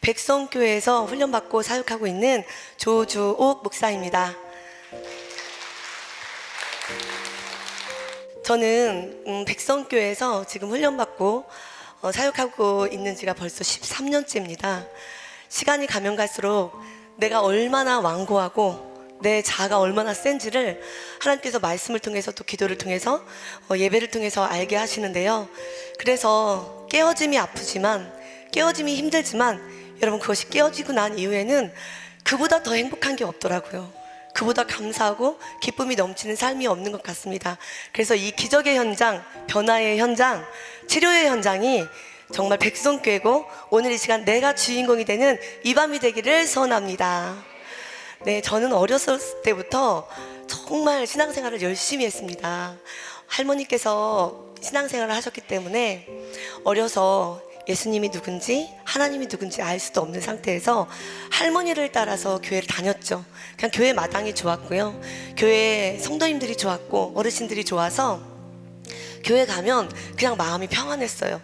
백성교회에서 훈련받고 사역하고 있는 조주옥 목사입니다. 저는 백성교회에서 지금 훈련받고 사역하고 있는 지가 벌써 13년째입니다. 시간이 가면 갈수록 내가 얼마나 완고하고 내 자아가 얼마나 센지를 하나님께서 말씀을 통해서 또 기도를 통해서 예배를 통해서 알게 하시는데요. 그래서 깨어짐이 아프지만, 깨어짐이 힘들지만 여러분, 그것이 깨어지고 난 이후에는 그보다 더 행복한 게 없더라고요. 그보다 감사하고 기쁨이 넘치는 삶이 없는 것 같습니다. 그래서 이 기적의 현장, 변화의 현장, 치료의 현장이 정말 백성교회고, 오늘 이 시간 내가 주인공이 되는 이 밤이 되기를 소원합니다. 네, 저는 어렸을 때부터 정말 신앙생활을 열심히 했습니다. 할머니께서 신앙생활을 하셨기 때문에 어려서 예수님이 누군지 하나님이 누군지 알 수도 없는 상태에서 할머니를 따라서 교회를 다녔죠. 그냥 교회 마당이 좋았고요, 교회 성도님들이 좋았고 어르신들이 좋아서 교회 가면 그냥 마음이 평안했어요.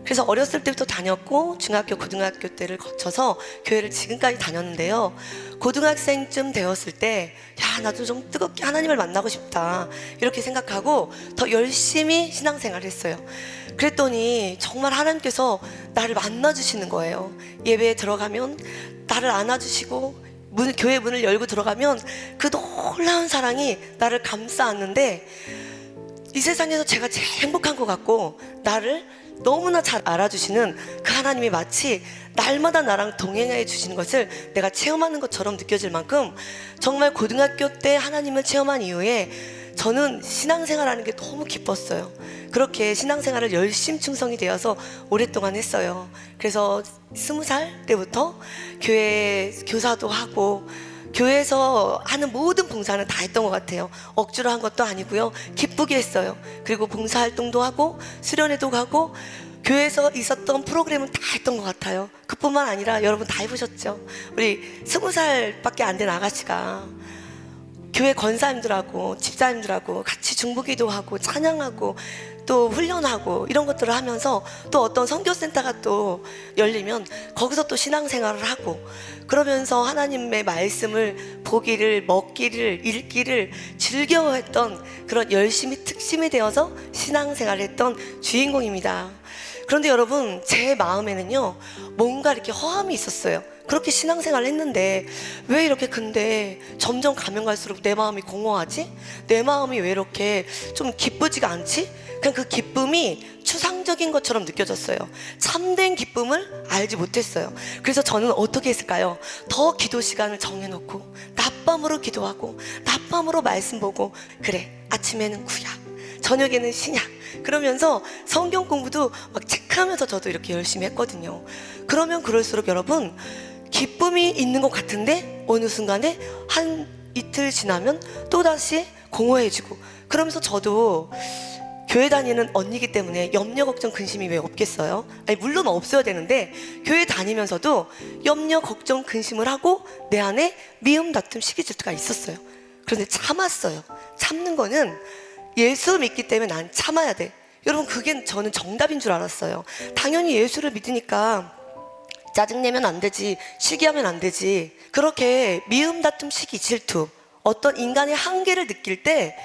그래서 어렸을 때부터 다녔고 중학교, 고등학교 때를 거쳐서 교회를 지금까지 다녔는데요. 고등학생쯤 되었을 때, 야, 나도 좀 뜨겁게 하나님을 만나고 싶다, 이렇게 생각하고 더 열심히 신앙생활을 했어요. 그랬더니 정말 하나님께서 나를 만나주시는 거예요. 예배에 들어가면 나를 안아주시고, 교회 문을 열고 들어가면 그 놀라운 사랑이 나를 감싸 안는데, 이 세상에서 제가 제일 행복한 것 같고 나를 너무나 잘 알아주시는 그 하나님이 마치 날마다 나랑 동행해 주시는 것을 내가 체험하는 것처럼 느껴질 만큼, 정말 고등학교 때 하나님을 체험한 이후에 저는 신앙생활하는 게 너무 기뻤어요. 그렇게 신앙생활을 열심히 충성이 되어서 오랫동안 했어요. 그래서 20살 때부터 교회 교사도 하고 교회에서 하는 모든 봉사는 다 했던 것 같아요. 억지로 한 것도 아니고요, 기쁘게 했어요. 그리고 봉사활동도 하고 수련회도 가고 교회에서 있었던 프로그램은 다 했던 것 같아요. 그뿐만 아니라 여러분 다 해보셨죠? 우리 20살밖에 안 된 아가씨가 교회 권사님들하고 집사님들하고 같이 중보기도 하고 찬양하고 또 훈련하고 이런 것들을 하면서, 또 어떤 선교센터가 또 열리면 거기서 또 신앙생활을 하고, 그러면서 하나님의 말씀을 보기를, 먹기를, 읽기를 즐겨했던, 그런 열심히 특심이 되어서 신앙생활을 했던 주인공입니다. 그런데 여러분, 제 마음에는요 뭔가 이렇게 허함이 있었어요. 그렇게 신앙생활을 했는데 왜 이렇게, 근데 점점 가면 갈수록 내 마음이 공허하지? 내 마음이 왜 이렇게 좀 기쁘지가 않지? 그냥 그 기쁨이 추상적인 것처럼 느껴졌어요. 참된 기쁨을 알지 못했어요. 그래서 저는 어떻게 했을까요? 더 기도 시간을 정해놓고 낮밤으로 기도하고 낮밤으로 말씀 보고, 그래, 아침에는 구약, 저녁에는 신약, 그러면서 성경 공부도 막 체크하면서 저도 이렇게 열심히 했거든요. 그러면 그럴수록 여러분, 기쁨이 있는 것 같은데 어느 순간에 한 이틀 지나면 또다시 공허해지고, 그러면서 저도 교회 다니는 언니이기 때문에 염려, 걱정, 근심이 왜 없겠어요? 아니, 물론 없어야 되는데 교회 다니면서도 염려, 걱정, 근심을 하고 내 안에 미움, 다툼, 시기, 질투가 있었어요. 그런데 참았어요. 참는 거는 예수 믿기 때문에 난 참아야 돼. 여러분, 그게 저는 정답인 줄 알았어요. 당연히 예수를 믿으니까 짜증내면 안 되지, 시기하면 안 되지. 그렇게 미움, 다툼, 시기, 질투, 어떤 인간의 한계를 느낄 때,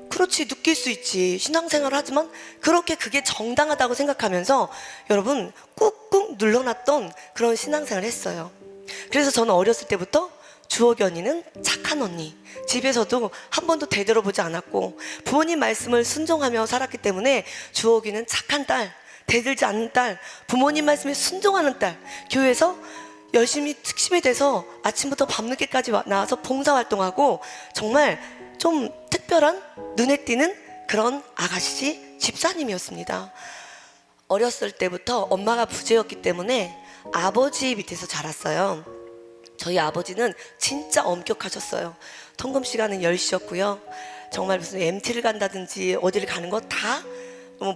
그렇지, 느낄 수 있지, 신앙생활을 하지만 그렇게 그게 정당하다고 생각하면서 여러분 꾹꾹 눌러놨던 그런 신앙생활을 했어요. 그래서 저는 어렸을 때부터 주옥이 언니는 착한 언니, 집에서도 한 번도 대들어보지 않았고 부모님 말씀을 순종하며 살았기 때문에 주옥이는 착한 딸, 대들지 않는 딸, 부모님 말씀에 순종하는 딸, 교회에서 열심히 특심이 돼서 아침부터 밤늦게까지 나와서 봉사활동하고 정말 좀 특별한, 눈에 띄는 그런 아가씨 집사님이었습니다. 어렸을 때부터 엄마가 부재였기 때문에 아버지 밑에서 자랐어요. 저희 아버지는 진짜 엄격하셨어요. 통금 시간은 10시였고요 정말 무슨 MT를 간다든지 어디를 가는 거 다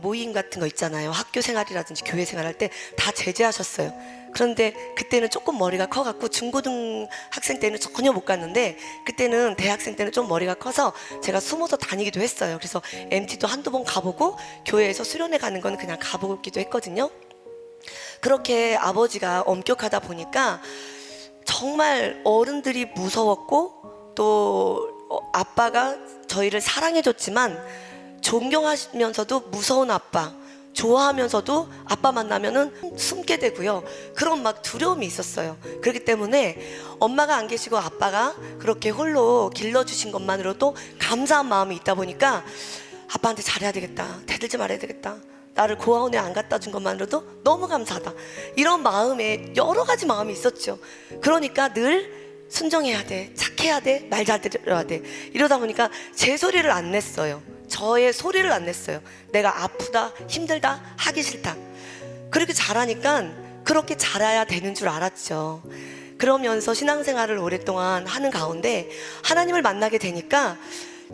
모임 같은 거 있잖아요, 학교 생활이라든지 교회 생활할 때 다 제재하셨어요. 그런데 그때는 조금 머리가 커갖고 중고등학생 때는 전혀 못 갔는데, 그때는 대학생 때는 좀 머리가 커서 제가 숨어서 다니기도 했어요. 그래서 MT도 한두 번 가보고 교회에서 수련회 가는 건 그냥 가보기도 했거든요. 그렇게 아버지가 엄격하다 보니까 정말 어른들이 무서웠고 또 아빠가 저희를 사랑해줬지만 존경하면서도 무서운 아빠, 좋아하면서도 아빠 만나면은 숨게 되고요. 그런 막 두려움이 있었어요. 그렇기 때문에 엄마가 안 계시고 아빠가 그렇게 홀로 길러주신 것만으로도 감사한 마음이 있다 보니까 아빠한테 잘해야 되겠다, 대들지 말아야 되겠다, 나를 고아원에 안 갖다 준 것만으로도 너무 감사하다, 이런 마음에 여러 가지 마음이 있었죠. 그러니까 늘 순종해야 돼, 착해야 돼, 말 잘 들어야 돼, 이러다 보니까 제 소리를 안 냈어요. 저의 소리를 안 냈어요. 내가 아프다, 힘들다, 하기 싫다. 그렇게 잘하니까 그렇게 잘해야 되는 줄 알았죠. 그러면서 신앙생활을 오랫동안 하는 가운데 하나님을 만나게 되니까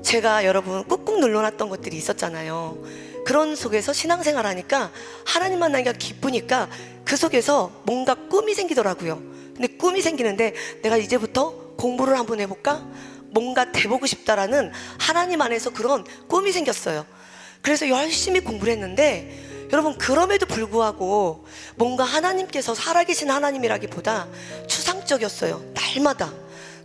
제가 여러분 꾹꾹 눌러놨던 것들이 있었잖아요. 그런 속에서 신앙생활 하니까 하나님 만나기가 기쁘니까 그 속에서 뭔가 꿈이 생기더라고요. 근데 꿈이 생기는데 내가 이제부터 공부를 한번 해볼까? 뭔가 돼보고 싶다라는 하나님 안에서 그런 꿈이 생겼어요. 그래서 열심히 공부를 했는데 여러분, 그럼에도 불구하고 뭔가 하나님께서 살아계신 하나님이라기보다 추상적이었어요. 날마다.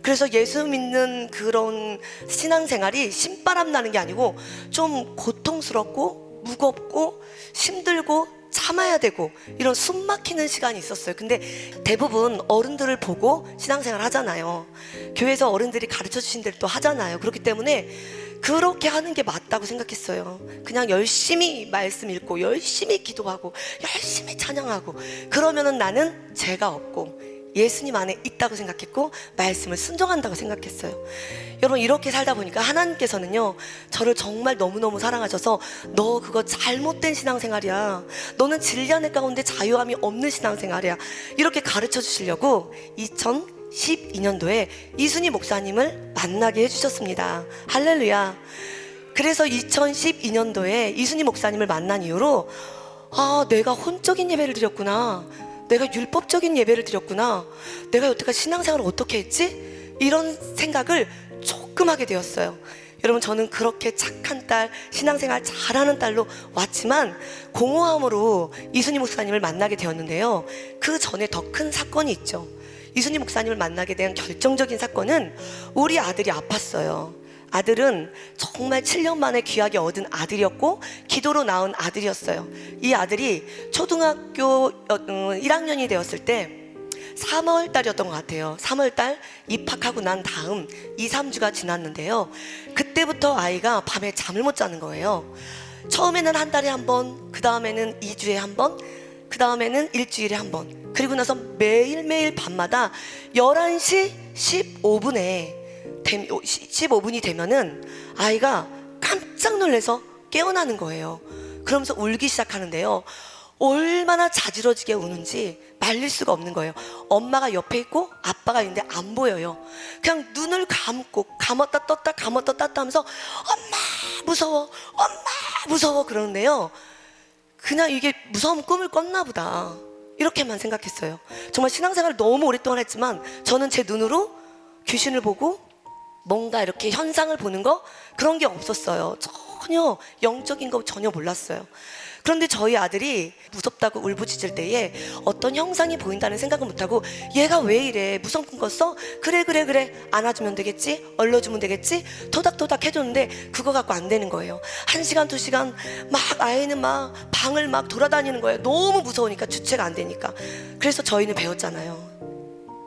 그래서 예수 믿는 그런 신앙생활이 신바람 나는 게 아니고 좀 고통스럽고 무겁고 힘들고 참아야 되고 이런 숨 막히는 시간이 있었어요. 근데 대부분 어른들을 보고 신앙생활 하잖아요. 교회에서 어른들이 가르쳐 주신 대로 또 하잖아요. 그렇기 때문에 그렇게 하는 게 맞다고 생각했어요. 그냥 열심히 말씀 읽고 열심히 기도하고 열심히 찬양하고 그러면은 나는 죄가 없고 예수님 안에 있다고 생각했고 말씀을 순종한다고 생각했어요. 여러분, 이렇게 살다 보니까 하나님께서는요, 저를 정말 너무너무 사랑하셔서 너 그거 잘못된 신앙생활이야, 너는 진리안의 가운데 자유함이 없는 신앙생활이야, 이렇게 가르쳐 주시려고 2012년도에 이순희 목사님을 만나게 해주셨습니다. 할렐루야. 그래서 2012년도에 이순희 목사님을 만난 이후로 내가 혼적인 예배를 드렸구나, 내가 율법적인 예배를 드렸구나, 내가 여태까지 신앙생활을 어떻게 했지? 이런 생각을 조금 하게 되었어요. 여러분, 저는 그렇게 착한 딸, 신앙생활 잘하는 딸로 왔지만 공허함으로 이순희 목사님을 만나게 되었는데요, 그 전에 더 큰 사건이 있죠. 이순희 목사님을 만나게 된 결정적인 사건은 우리 아들이 아팠어요. 아들은 정말 7년 만에 귀하게 얻은 아들이었고 기도로 낳은 아들이었어요. 이 아들이 초등학교 1학년이 되었을 때 3월 달이었던 것 같아요. 3월 달 입학하고 난 다음 2, 3주가 지났는데요, 그때부터 아이가 밤에 잠을 못 자는 거예요. 처음에는 한 달에 한 번, 그 다음에는 2주에 한 번, 그 다음에는 일주일에 한 번, 그리고 나서 매일매일 밤마다 11시 15분이 되면은 아이가 깜짝 놀라서 깨어나는 거예요. 그러면서 울기 시작하는데요, 얼마나 자지러지게 우는지 말릴 수가 없는 거예요. 엄마가 옆에 있고 아빠가 있는데 안 보여요. 그냥 눈을 감고 감았다 떴다 감았다 떴다 하면서 엄마 무서워, 엄마 무서워 그러는데요, 그냥 이게 무서운 꿈을 꿨나 보다, 이렇게만 생각했어요. 정말 신앙생활을 너무 오랫동안 했지만 저는 제 눈으로 귀신을 보고 뭔가 이렇게 현상을 보는 거, 그런 게 없었어요. 전혀 영적인 거 전혀 몰랐어요. 그런데 저희 아들이 무섭다고 울부짖을 때에 어떤 형상이 보인다는 생각을 못하고 얘가 왜 이래, 무서운 꿈 꿨어? 그래 안아주면 되겠지, 얼러주면 되겠지, 토닥토닥 해줬는데 그거 갖고 안 되는 거예요. 1시간 2시간 막 아이는 막 방을 막 돌아다니는 거예요. 너무 무서우니까, 주체가 안 되니까. 그래서 저희는 배웠잖아요.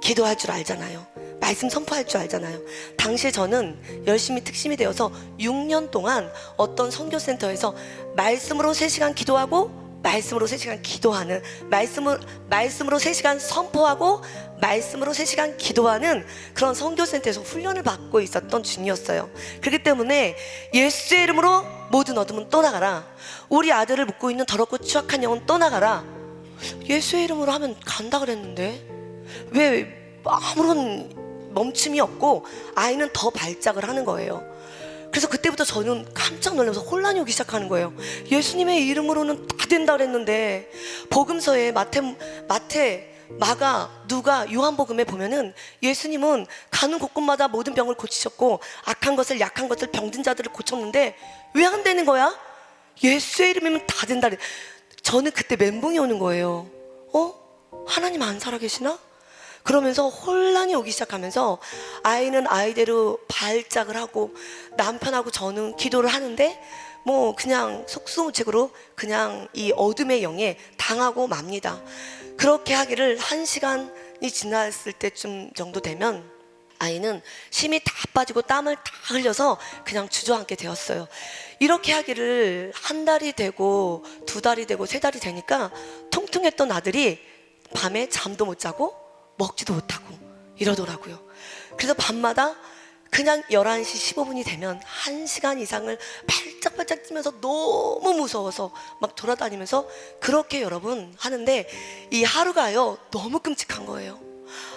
기도할 줄 알잖아요. 말씀 선포할 줄 알잖아요. 당시에 저는 열심히 특심이 되어서 6년 동안 어떤 선교센터에서 말씀으로 3시간 기도하고 말씀으로 3시간 기도하는, 말씀으로 3시간 선포하고 말씀으로 3시간 기도하는 그런 선교센터에서 훈련을 받고 있었던 중이었어요. 그렇기 때문에 예수의 이름으로 모든 어둠은 떠나가라, 우리 아들을 묻고 있는 더럽고 추악한 영은 떠나가라, 예수의 이름으로 하면 간다 그랬는데 왜 아무런 멈춤이 없고 아이는 더 발작을 하는 거예요. 그래서 그때부터 저는 깜짝 놀라면서 혼란이 오기 시작하는 거예요. 예수님의 이름으로는 다 된다 그랬는데, 복음서에 마태, 마가, 누가, 요한복음에 보면은 예수님은 가는 곳곳마다 모든 병을 고치셨고 악한 것을, 약한 것을, 병든 자들을 고쳤는데 왜 안 되는 거야? 예수의 이름이면 다 된다 그래. 저는 그때 멘붕이 오는 거예요. 하나님 안 살아계시나? 그러면서 혼란이 오기 시작하면서 아이는 아이대로 발작을 하고 남편하고 저는 기도를 하는데 뭐 그냥 속수무책으로 그냥 이 어둠의 영에 당하고 맙니다. 그렇게 하기를 1시간이 지났을 때쯤 정도 되면 아이는 힘이 다 빠지고 땀을 다 흘려서 그냥 주저앉게 되었어요. 이렇게 하기를 1달이 되고 2달이 되고 3달이 되니까 통통했던 아들이 밤에 잠도 못 자고 먹지도 못하고 이러더라고요. 그래서 밤마다 그냥 11시 15분이 되면 1시간 이상을 발짝발짝 뛰면서 너무 무서워서 막 돌아다니면서 그렇게 여러분 하는데 이 하루가요 너무 끔찍한 거예요.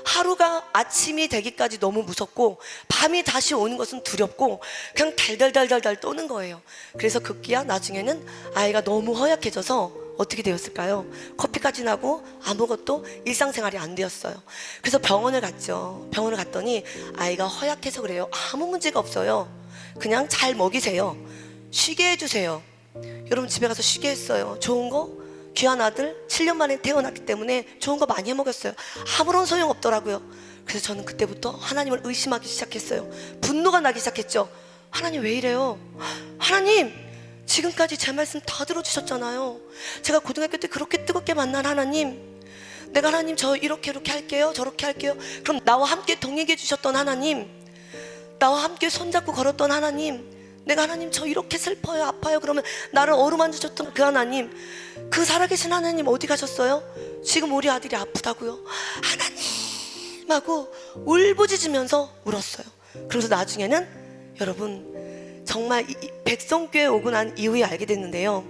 하루가 아침이 되기까지 너무 무섭고 밤이 다시 오는 것은 두렵고 그냥 달달달달달 떠는 거예요. 그래서 급기야 나중에는 아이가 너무 허약해져서 어떻게 되었을까요? 커피까지 나고 아무것도 일상생활이 안 되었어요. 그래서 병원을 갔죠. 병원을 갔더니 아이가 허약해서 그래요. 아무 문제가 없어요. 그냥 잘 먹이세요. 쉬게 해주세요. 여러분 집에 가서 쉬게 했어요. 좋은 거 귀한 아들 7년 만에 태어났기 때문에 좋은 거 많이 해먹였어요. 아무런 소용 없더라고요. 그래서 저는 그때부터 하나님을 의심하기 시작했어요. 분노가 나기 시작했죠. 하나님 왜 이래요? 하나님 지금까지 제 말씀 다 들어주셨잖아요. 제가 고등학교 때 그렇게 뜨겁게 만난 하나님, 내가 하나님 저 이렇게 할게요, 저렇게 할게요. 그럼 나와 함께 동행해 주셨던 하나님, 나와 함께 손잡고 걸었던 하나님, 내가 하나님 저 이렇게 슬퍼요, 아파요. 그러면 나를 어루만져 줬던 그 하나님, 그 살아계신 하나님 어디 가셨어요? 지금 우리 아들이 아프다고요. 하나님 하고 울부짖으면서 울었어요. 그래서 나중에는 여러분 정말 백성교회 오고 난 이후에 알게 됐는데요,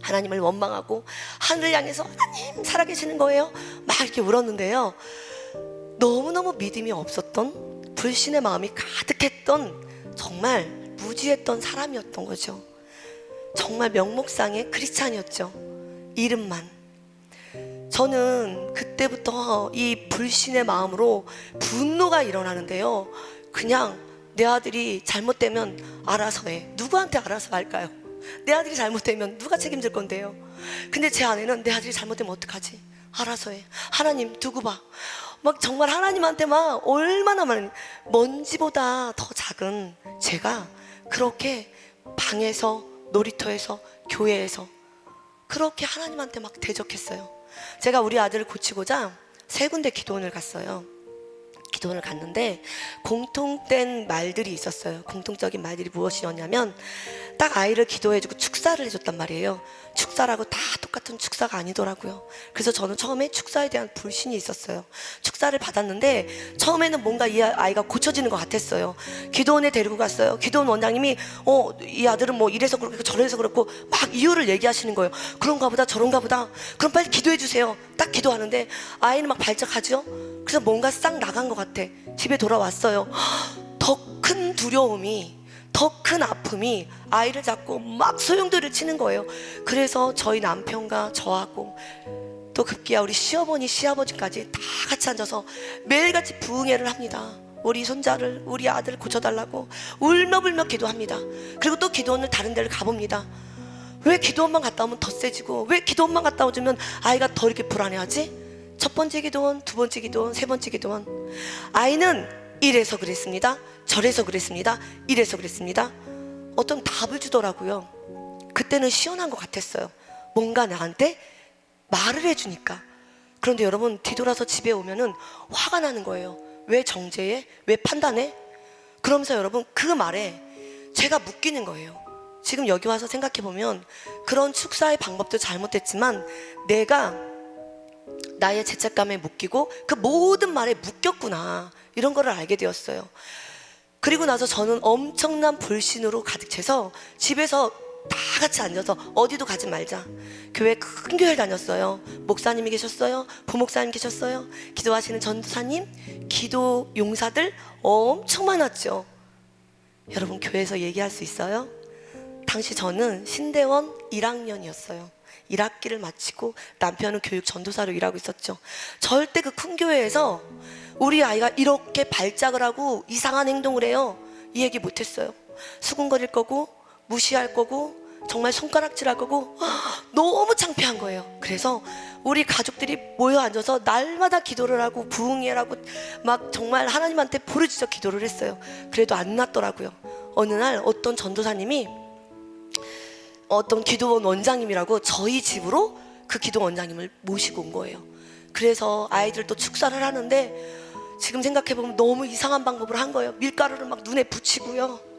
하나님을 원망하고 하늘을 향해서 하나님 살아계시는 거예요 막 이렇게 울었는데요, 너무너무 믿음이 없었던 불신의 마음이 가득했던 정말 무지했던 사람이었던 거죠. 정말 명목상의 크리스찬이었죠. 이름만. 저는 그때부터 이 불신의 마음으로 분노가 일어나는데요, 그냥 내 아들이 잘못되면 알아서 해. 누구한테 알아서 할까요? 내 아들이 잘못되면 누가 책임질 건데요? 근데 제 아내는 내 아들이 잘못되면 어떡하지? 알아서 해. 하나님 두고 봐. 막 정말 하나님한테 막 얼마나 많은, 먼지보다 더 작은 제가 그렇게 방에서, 놀이터에서, 교회에서 그렇게 하나님한테 막 대적했어요. 제가 우리 아들을 고치고자 3군데 기도원을 갔어요. 기도원을 갔는데 공통된 말들이 있었어요. 공통적인 말들이 무엇이었냐면 딱 아이를 기도해주고 축사를 해줬단 말이에요. 축사라고 다 똑같은 축사가 아니더라고요. 그래서 저는 처음에 축사에 대한 불신이 있었어요. 축사를 받았는데 처음에는 뭔가 이 아이가 고쳐지는 것 같았어요. 기도원에 데리고 갔어요. 기도원 원장님이 이 아들은 뭐 이래서 그렇고 저래서 그렇고 막 이유를 얘기하시는 거예요. 그런가 보다 저런가 보다. 그럼 빨리 기도해 주세요. 딱 기도하는데 아이는 막 발작하죠. 그래서 뭔가 싹 나간 것 같아. 집에 돌아왔어요. 더 큰 두려움이, 더 큰 아픔이 아이를 잡고 막 소용돌이를 치는 거예요. 그래서 저희 남편과 저하고 또 급기야 우리 시어머니 시아버지까지 다 같이 앉아서 매일같이 부흥회를 합니다. 우리 손자를, 우리 아들을 고쳐달라고 울며불며 기도합니다. 그리고 또 기도원을 다른 데를 가봅니다. 왜 기도원만 갔다 오면 더 세지고, 왜 기도원만 갔다 오면 아이가 더 이렇게 불안해하지? 첫 번째 기도원, 두 번째 기도원, 세 번째 기도원. 아이는 이래서 그랬습니다, 저래서 그랬습니다, 이래서 그랬습니다. 어떤 답을 주더라고요. 그때는 시원한 것 같았어요. 뭔가 나한테 말을 해주니까. 그런데 여러분 뒤돌아서 집에 오면은 화가 나는 거예요. 왜 정죄해? 왜 판단해? 그러면서 여러분 그 말에 제가 묶이는 거예요. 지금 여기 와서 생각해보면 그런 축사의 방법도 잘못됐지만 내가 나의 죄책감에 묶이고 그 모든 말에 묶였구나, 이런 거를 알게 되었어요. 그리고 나서 저는 엄청난 불신으로 가득 차서 집에서 다 같이 앉아서 어디도 가지 말자. 교회, 큰 교회를 다녔어요. 목사님이 계셨어요. 부목사님 계셨어요. 기도하시는 전도사님, 기도 용사들 엄청 많았죠. 여러분 교회에서 얘기할 수 있어요? 당시 저는 신대원 1학년이었어요. 1학기를 마치고 남편은 교육 전도사로 일하고 있었죠. 절대 그 큰 교회에서 우리 아이가 이렇게 발작을 하고 이상한 행동을 해요, 이 얘기 못했어요. 수군거릴 거고 무시할 거고 정말 손가락질하고 너무 창피한 거예요. 그래서 우리 가족들이 모여 앉아서 날마다 기도를 하고 부흥회라고 막 정말 하나님한테 부르짖어 기도를 했어요. 그래도 안 낫더라고요. 어느 날 어떤 전도사님이 어떤 기도원 원장님이라고 저희 집으로 그 기도 원장님을 모시고 온 거예요. 그래서 아이들도 축사를 하는데 지금 생각해보면 너무 이상한 방법을 한 거예요. 밀가루를 막 눈에 붙이고요.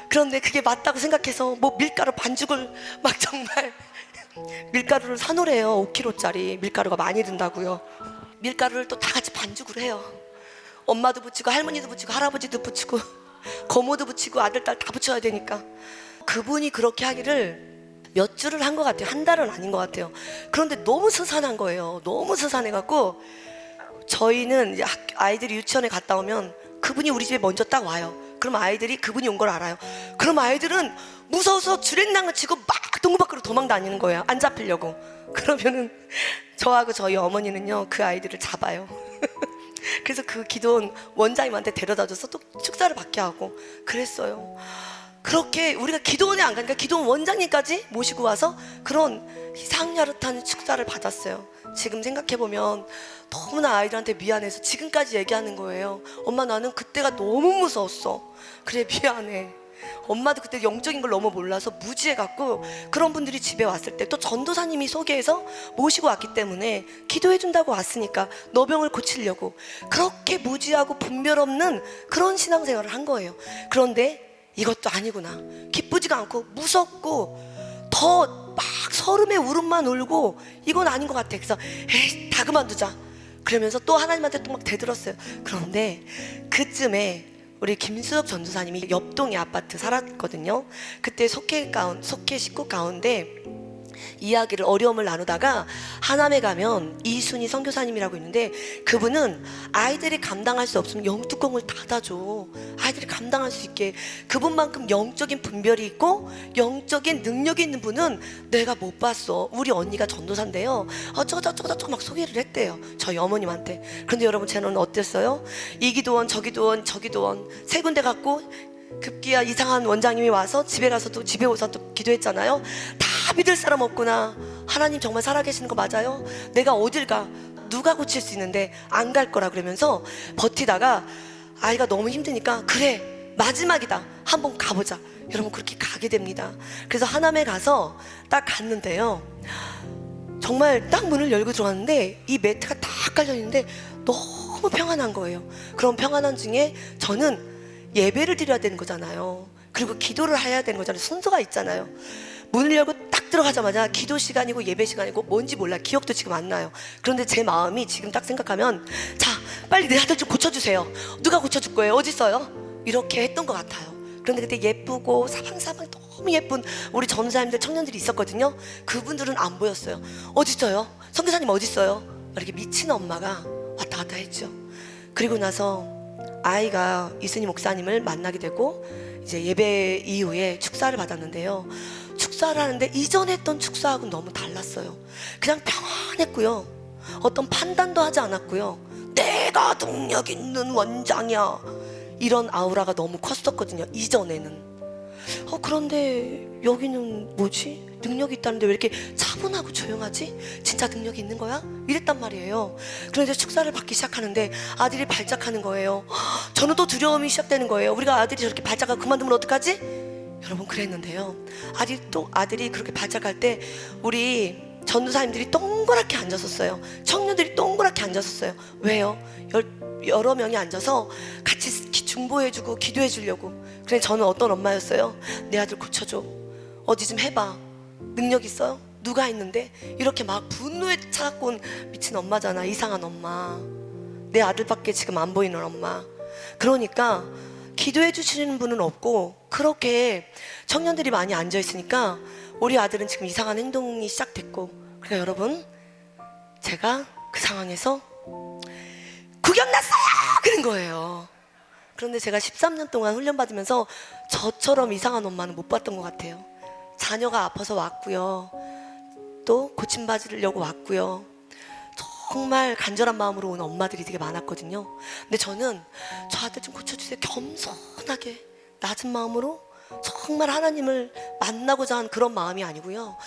그런데 그게 맞다고 생각해서 뭐 밀가루 반죽을 막 정말 밀가루를 사놓으래요. 5kg짜리 밀가루가 많이 든다고요. 밀가루를 또 다 같이 반죽을 해요. 엄마도 붙이고 할머니도 붙이고 할아버지도 붙이고 고모도 붙이고 아들 딸 다 붙여야 되니까 그분이 그렇게 하기를 몇 주를 한 것 같아요. 한 달은 아닌 것 같아요. 그런데 너무 스산한 거예요. 너무 스산해갖고 저희는 이제 아이들이 유치원에 갔다 오면 그분이 우리 집에 먼저 딱 와요. 그럼 아이들이 그분이 온 걸 알아요. 그럼 아이들은 무서워서 주랭랑을 치고 막 동구 밖으로 도망 다니는 거예요. 안 잡히려고. 그러면은 저하고 저희 어머니는요 그 아이들을 잡아요. 그래서 그 기도원 원장님한테 데려다줘서 또 축사를 받게 하고 그랬어요. 그렇게 우리가 기도원에 안 가니까 기도원 원장님까지 모시고 와서 그런 희상야릇한 축사를 받았어요. 지금 생각해보면 너무나 아이들한테 미안해서 지금까지 얘기하는 거예요. 엄마 나는 그때가 너무 무서웠어. 그래 미안해. 엄마도 그때 영적인 걸 너무 몰라서 무지해갖고 그런 분들이 집에 왔을 때 또 전도사님이 소개해서 모시고 왔기 때문에 기도해준다고 왔으니까 너 병을 고치려고 그렇게 무지하고 분별 없는 그런 신앙생활을 한 거예요. 그런데 이것도 아니구나. 기쁘지가 않고 무섭고 더 막 서름의 울음만 울고 이건 아닌 것 같아. 그래서 에이 다 그만두자. 그러면서 또 하나님한테 또 막 대들었어요. 그런데 그쯤에 우리 김수혁 전도사님이 옆동에 아파트 살았거든요. 그때 속회 식구 가운데 이야기를 어려움을 나누다가 하남에 가면 이순희 선교사님이라고 있는데 그분은 아이들이 감당할 수 없으면 영뚜껑을 닫아줘. 아이들이 감당할 수 있게. 그분만큼 영적인 분별이 있고 영적인 능력이 있는 분은 내가 못 봤어. 우리 언니가 전도사인데요. 저거 막 소개를 했대요. 저희 어머님한테. 그런데 여러분 쟤는 어땠어요? 이 기도원 저 기도원 저 기도원 세 군데 갖고 급기야 이상한 원장님이 와서 집에 가서 또 집에 오서 또 기도했잖아요. 다 믿을 사람 없구나. 하나님 정말 살아계시는 거 맞아요? 내가 어딜 가? 누가 고칠 수 있는데 안 갈 거라 그러면서 버티다가 아이가 너무 힘드니까 그래 마지막이다. 한번 가보자. 여러분 그렇게 가게 됩니다. 그래서 하남에 가서 딱 갔는데요. 정말 딱 문을 열고 들어갔는데 이 매트가 딱 깔려있는데 너무 평안한 거예요. 그런 평안한 중에 저는 예배를 드려야 되는 거잖아요. 그리고 기도를 해야 되는 거잖아요. 순서가 있잖아요. 문을 열고 딱 들어가자마자 기도 시간이고 예배 시간이고 뭔지 몰라. 기억도 지금 안 나요. 그런데 제 마음이 지금 딱 생각하면 자 빨리 내 아들 좀 고쳐주세요. 누가 고쳐줄 거예요? 어디 있어요? 이렇게 했던 것 같아요. 그런데 그때 예쁘고 사방사방 너무 예쁜 우리 전사님들 청년들이 있었거든요. 그분들은 안 보였어요. 어디 있어요? 선교사님 어디 있어요? 이렇게 미친 엄마가 왔다 갔다 했죠. 그리고 나서 아이가 이순희 목사님을 만나게 되고 이제 예배 이후에 축사를 받았는데요. 축사를 하는데 이전에 했던 축사하고는 너무 달랐어요. 그냥 평안했고요. 어떤 판단도 하지 않았고요. 내가 능력 있는 원장이야. 이런 아우라가 너무 컸었거든요. 이전에는. 그런데 여기는 뭐지? 능력이 있다는데 왜 이렇게 차분하고 조용하지? 진짜 능력이 있는 거야? 이랬단 말이에요. 그런데 축사를 받기 시작하는데 아들이 발작하는 거예요. 저는 또 두려움이 시작되는 거예요. 우리가 아들이 저렇게 발작하고 그만두면 어떡하지? 여러분 그랬는데요. 아들이 그렇게 발작할 때 우리 전도사님들이 동그랗게 앉았었어요. 청년들이 동그랗게 앉았었어요. 왜요? 여러 명이 앉아서 같이 중보해주고 기도해주려고. 그래 저는 어떤 엄마였어요? 내 아들 고쳐줘. 어디 좀 해봐. 능력 있어요? 누가 있는데? 이렇게 막 분노에 차갖고 온 미친 엄마잖아. 이상한 엄마. 내 아들밖에 지금 안 보이는 엄마. 그러니까 기도해 주시는 분은 없고 그렇게 청년들이 많이 앉아있으니까 우리 아들은 지금 이상한 행동이 시작됐고. 그러니까 여러분 제가 그 상황에서 구경 났어요! 그런 거예요. 그런데 제가 13년 동안 훈련받으면서 저처럼 이상한 엄마는 못 봤던 것 같아요. 자녀가 아파서 왔고요. 또 고침받으려고 왔고요. 정말 간절한 마음으로 온 엄마들이 되게 많았거든요. 근데 저는 저 아들 좀 고쳐주세요. 겸손하게 낮은 마음으로 정말 하나님을 만나고자 한 그런 마음이 아니고요.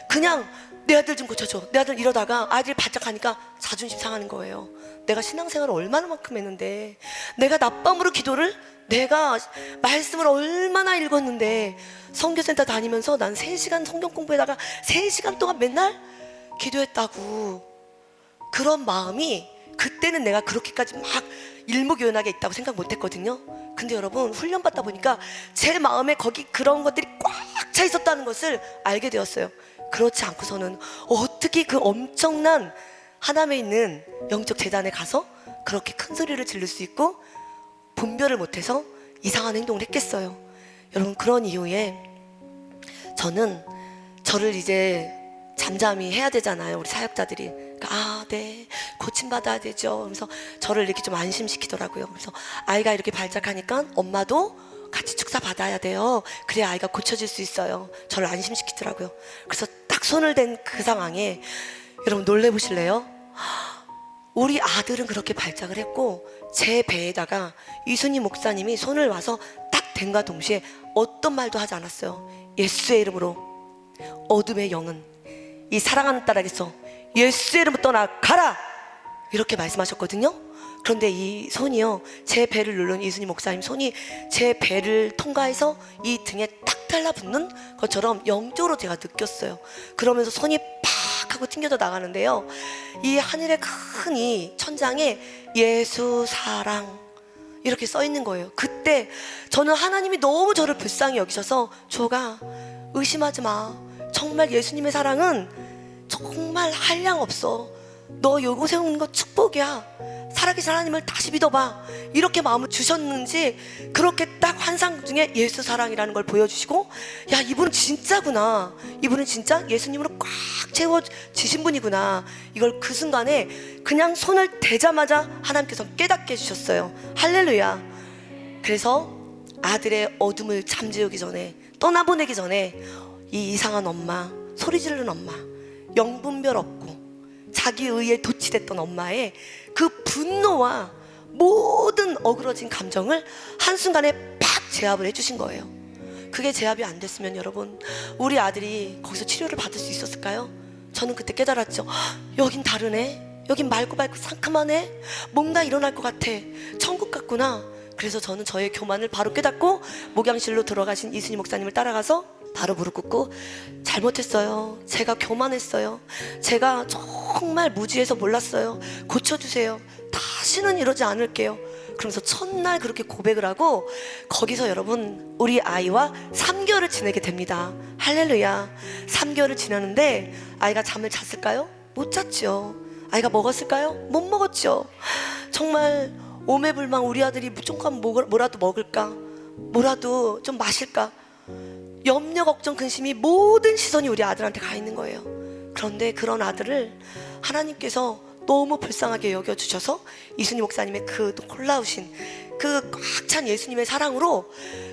그냥 내 아들 좀 고쳐줘. 내 아들 이러다가 아들이 바짝 하니까 자존심 상하는 거예요. 내가 신앙생활을 얼마나 만큼 했는데, 내가 낮밤으로 기도를, 내가 말씀을 얼마나 읽었는데, 선교센터 다니면서 난 3시간 성경 공부에다가 3시간 동안 맨날 기도했다고. 그런 마음이, 그때는 내가 그렇게까지 막 일목요연하게 있다고 생각 못했거든요. 근데 여러분, 훈련받다 보니까 제 마음에 거기 그런 것들이 꽉 차 있었다는 것을 알게 되었어요. 그렇지 않고서는 어떻게 그 엄청난 하남에 있는 영적 재단에 가서 그렇게 큰 소리를 지를 수 있고 분별을 못해서 이상한 행동을 했겠어요. 여러분, 그런 이후에 저를 이제 잠잠히 해야 되잖아요, 우리 사역자들이. 그러니까 네, 고침받아야 되죠. 그래서 저를 이렇게 좀 안심시키더라고요. 그래서 아이가 이렇게 발작하니까 엄마도 같이 축사 받아야 돼요. 그래야 아이가 고쳐질 수 있어요. 저를 안심시키더라고요. 그래서 딱 손을 댄 그 상황에 여러분 놀래보실래요? 우리 아들은 그렇게 발작을 했고, 제 배에다가 이순희 목사님이 손을 와서 딱 댄과 동시에 어떤 말도 하지 않았어요. 예수의 이름으로 어둠의 영은 이 사랑하는 딸에게서 예수의 이름으로 떠나가라, 이렇게 말씀하셨거든요. 그런데 이 손이요, 제 배를 누른 이순희 목사님 손이 제 배를 통과해서 이 등에 딱 달라붙는 것처럼 영적으로 제가 느꼈어요. 그러면서 손이 팍 하고 튕겨져 나가는데요, 이 하늘의 큰 이 천장에 예수 사랑 이렇게 써 있는 거예요. 그때 저는 하나님이 너무 저를 불쌍히 여기셔서, 조가 의심하지 마. 정말 예수님의 사랑은 정말 한량 없어. 너 요곳에 오는 거 축복이야. 살아계신 하나님을 다시 믿어봐. 이렇게 마음을 주셨는지, 그렇게 딱 환상 중에 예수 사랑이라는 걸 보여주시고, 야, 이분은 진짜구나. 이분은 진짜 예수님으로 꽉 채워지신 분이구나. 이걸 그 순간에 그냥 손을 대자마자 하나님께서 깨닫게 해주셨어요. 할렐루야. 그래서 아들의 어둠을 잠재우기 전에, 떠나보내기 전에 이 이상한 엄마, 소리 지르는 엄마, 영분별 없고 자기 의에 도취됐던 엄마의 그 분노와 모든 어그러진 감정을 한순간에 팍 제압을 해주신 거예요. 그게 제압이 안 됐으면 여러분, 우리 아들이 거기서 치료를 받을 수 있었을까요? 저는 그때 깨달았죠. 여긴 다르네. 여긴 맑고 상큼하네. 뭔가 일어날 것 같아. 천국 같구나. 그래서 저는 저의 교만을 바로 깨닫고 목양실로 들어가신 이순희 목사님을 따라가서 바로 무릎 꿇고, 잘못했어요. 제가 교만했어요. 제가 정말 무지해서 몰랐어요. 고쳐주세요. 다시는 이러지 않을게요. 그러면서 첫날 그렇게 고백을 하고, 거기서 여러분, 우리 아이와 3개월을 지내게 됩니다. 할렐루야. 3개월을 지났는데 아이가 잠을 잤을까요? 못 잤죠. 아이가 먹었을까요? 못 먹었죠. 정말 오매불망 우리 아들이 무조건 뭐라도 먹을까, 뭐라도 좀 마실까, 염려, 걱정, 근심이 모든 시선이 우리 아들한테 가 있는 거예요. 그런데 그런 아들을 하나님께서 너무 불쌍하게 여겨주셔서 이순희 목사님의 그 놀라우신 그 꽉 찬 예수님의 사랑으로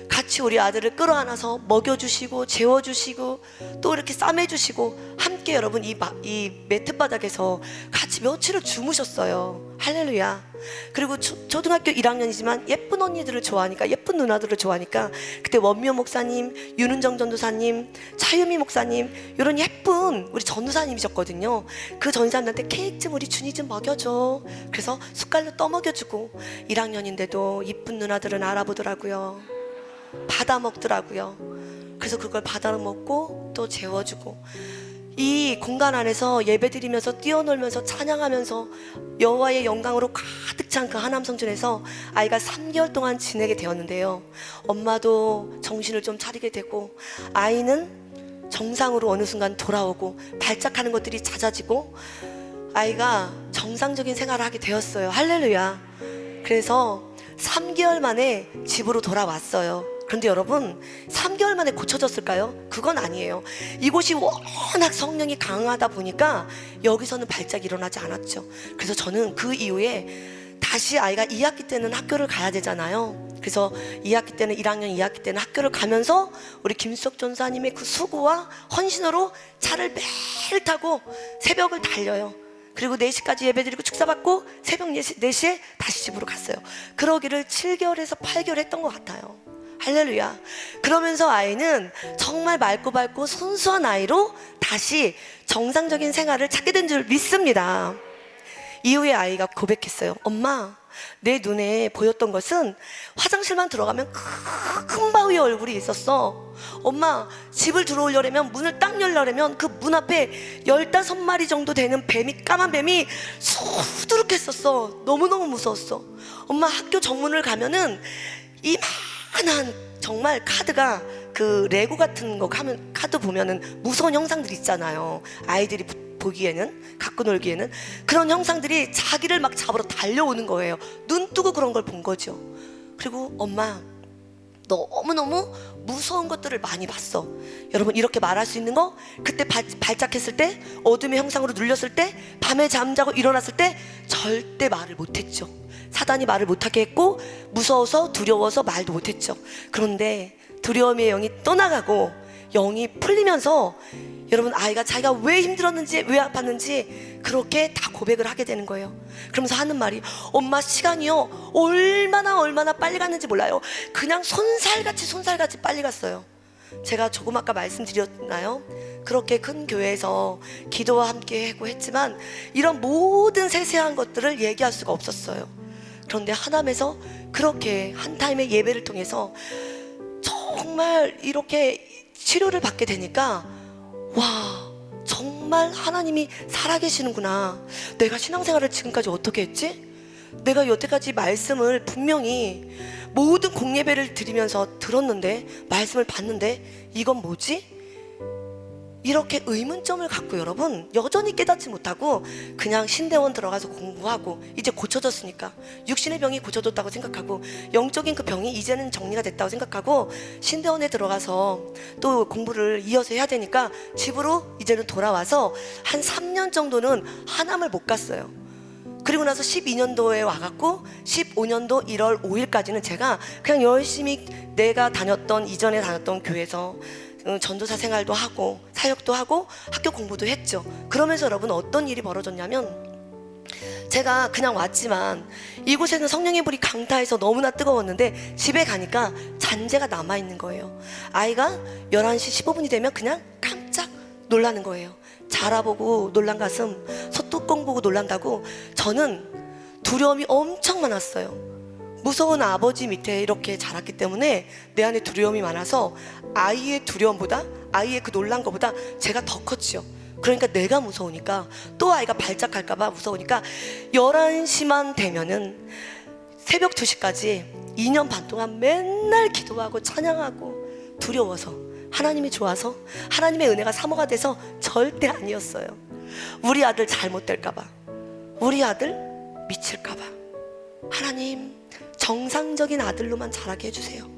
같이 우리 아들을 끌어안아서 먹여주시고 재워주시고 또 이렇게 싸매주시고, 함께 여러분 이 매트바닥에서 같이 며칠을 주무셨어요. 할렐루야. 그리고 초등학교 1학년이지만 예쁜 언니들을 좋아하니까, 예쁜 누나들을 좋아하니까, 그때 원미호 목사님, 윤은정 전도사님, 차유미 목사님, 이런 예쁜 우리 전도사님이셨거든요. 그 전도사님한테 케이크 좀 우리 준이 좀 먹여줘. 그래서 숟갈로 떠먹여주고, 1학년인데도 이쁜 누나들은 알아보더라고요. 받아 먹더라고요. 그래서 그걸 받아 먹고 또 재워주고, 이 공간 안에서 예배드리면서 뛰어놀면서 찬양하면서 여호와의 영광으로 가득 찬 그 하남성전에서 아이가 3개월 동안 지내게 되었는데요, 엄마도 정신을 좀 차리게 되고, 아이는 정상으로 어느 순간 돌아오고 발작하는 것들이 잦아지고 아이가 정상적인 생활을 하게 되었어요. 할렐루야. 그래서 3개월 만에 집으로 돌아왔어요. 그런데 여러분, 3개월 만에 고쳐졌을까요? 그건 아니에요. 이곳이 워낙 성령이 강하다 보니까 여기서는 발작이 일어나지 않았죠. 그래서 저는 그 이후에 다시 아이가 2학기 때는 학교를 가야 되잖아요. 그래서 2학기 때는 1학년 2학기 때는 학교를 가면서 우리 김수석 전사님의 그 수고와 헌신으로 차를 매일 타고 새벽을 달려요. 그리고 4시까지 예배드리고 축사받고 새벽 4시에 다시 집으로 갔어요. 그러기를 7개월에서 8개월 했던 것 같아요. 할렐루야. 그러면서 아이는 정말 맑고 밝고 순수한 아이로 다시 정상적인 생활을 찾게 된 줄 믿습니다. 이후에 아이가 고백했어요. 엄마, 내 눈에 보였던 것은 화장실만 들어가면 큰 바위의 얼굴이 있었어. 엄마, 집을 들어오려면 문을 딱 열려면 그 문 앞에 15마리 정도 되는 뱀이, 까만 뱀이 수두룩했었어. 너무너무 무서웠어. 엄마, 학교 정문을 가면은 이만한 정말 카드가, 그 레고 같은 거 하면 카드 보면은 무서운 형상들 있잖아요. 아이들이 보기에는, 갖고 놀기에는 그런 형상들이 자기를 막 잡으러 달려오는 거예요. 눈 뜨고 그런 걸 본 거죠. 그리고 엄마, 너무너무 무서운 것들을 많이 봤어. 여러분, 이렇게 말할 수 있는 거, 그때 발작했을 때, 어둠의 형상으로 눌렸을 때, 밤에 잠자고 일어났을 때 절대 말을 못했죠. 사단이 말을 못하게 했고, 무서워서 두려워서 말도 못했죠. 그런데 두려움의 영이 떠나가고 영이 풀리면서 여러분, 아이가 자기가 왜 힘들었는지, 왜 아팠는지 그렇게 다 고백을 하게 되는 거예요. 그러면서 하는 말이, 엄마, 시간이요 얼마나 빨리 갔는지 몰라요. 그냥 손살같이 빨리 갔어요. 제가 조금 아까 말씀드렸나요? 그렇게 큰 교회에서 기도와 함께 하고 했지만 이런 모든 세세한 것들을 얘기할 수가 없었어요. 그런데 하나님에서 그렇게 한 타임의 예배를 통해서 정말 이렇게 치료를 받게 되니까, 와, 정말 하나님이 살아계시는구나. 내가 신앙생활을 지금까지 어떻게 했지? 내가 여태까지 말씀을 분명히 모든 공예배를 드리면서 들었는데, 말씀을 봤는데 이건 뭐지? 이렇게 의문점을 갖고 여러분 여전히 깨닫지 못하고 그냥 신대원 들어가서 공부하고 이제 고쳐졌으니까, 육신의 병이 고쳐졌다고 생각하고 영적인 그 병이 이제는 정리가 됐다고 생각하고 신대원에 들어가서 또 공부를 이어서 해야 되니까 집으로 이제는 돌아와서 한 3년 정도는 하남을 못 갔어요. 그리고 나서 12년도에 와갖고 15년도 1월 5일까지는 제가 그냥 열심히 내가 이전에 다녔던 교회에서 전도사 생활도 하고 사역도 하고 학교 공부도 했죠. 그러면서 여러분, 어떤 일이 벌어졌냐면, 제가 그냥 왔지만 이곳에는 성령의 불이 강타해서 너무나 뜨거웠는데 집에 가니까 잔재가 남아있는 거예요. 아이가 11시 15분이 되면 그냥 깜짝 놀라는 거예요. 자라보고 놀란 가슴, 소뚜껑 보고 놀란다고. 저는 두려움이 엄청 많았어요. 무서운 아버지 밑에 이렇게 자랐기 때문에 내 안에 두려움이 많아서 아이의 두려움보다, 아이의 그 놀란 것보다 제가 더 컸죠. 그러니까 내가 무서우니까, 또 아이가 발작할까봐 무서우니까 11시만 되면은 새벽 2시까지 2년 반 동안 맨날 기도하고 찬양하고, 두려워서, 하나님이 좋아서, 하나님의 은혜가 사모가 돼서 절대 아니었어요. 우리 아들 잘못될까봐, 우리 아들 미칠까봐. 하나님, 정상적인 아들로만 자라게 해주세요.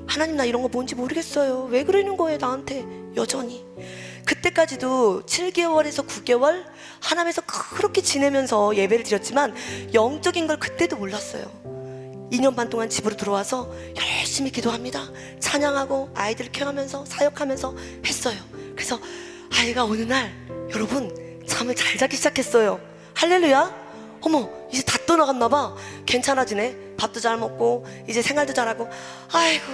하나님, 나 이런 거 뭔지 모르겠어요. 왜 그러는 거예요 나한테? 여전히 그때까지도 7개월에서 9개월 하나님에서 그렇게 지내면서 예배를 드렸지만 영적인 걸 그때도 몰랐어요. 2년 반 동안 집으로 들어와서 열심히 기도합니다. 찬양하고 아이들 케어하면서 사역하면서 했어요. 그래서 아이가 어느 날 여러분 잠을 잘 자기 시작했어요. 할렐루야. 어머, 이제 다 떠나갔나 봐. 괜찮아지네. 밥도 잘 먹고 이제 생활도 잘하고. 아이고,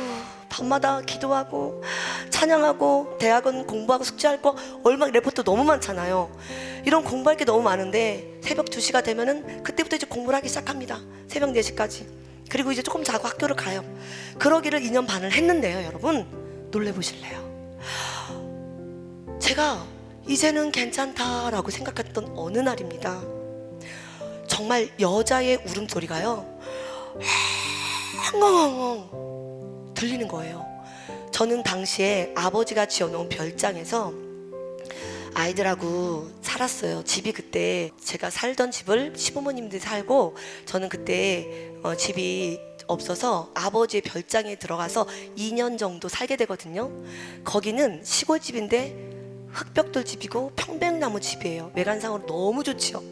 밤마다 기도하고 찬양하고 대학원 공부하고 숙제할 거 얼마, 레포트 너무 많잖아요. 이런 공부할 게 너무 많은데 새벽 2시가 되면은 그때부터 이제 공부를 하기 시작합니다. 새벽 4시까지. 그리고 이제 조금 자고 학교를 가요. 그러기를 2년 반을 했는데요, 여러분 놀래보실래요? 제가 이제는 괜찮다라고 생각했던 어느 날입니다. 정말 여자의 울음소리가요 엉엉엉 들리는 거예요. 저는 당시에 아버지가 지어놓은 별장에서 아이들하고 살았어요. 집이 그때 제가 살던 집을 시부모님들이 살고, 저는 그때 집이 없어서 아버지의 별장에 들어가서 2년 정도 살게 되거든요. 거기는 시골집인데 흙벽돌 집이고 평백나무 집이에요. 외관상으로 너무 좋죠.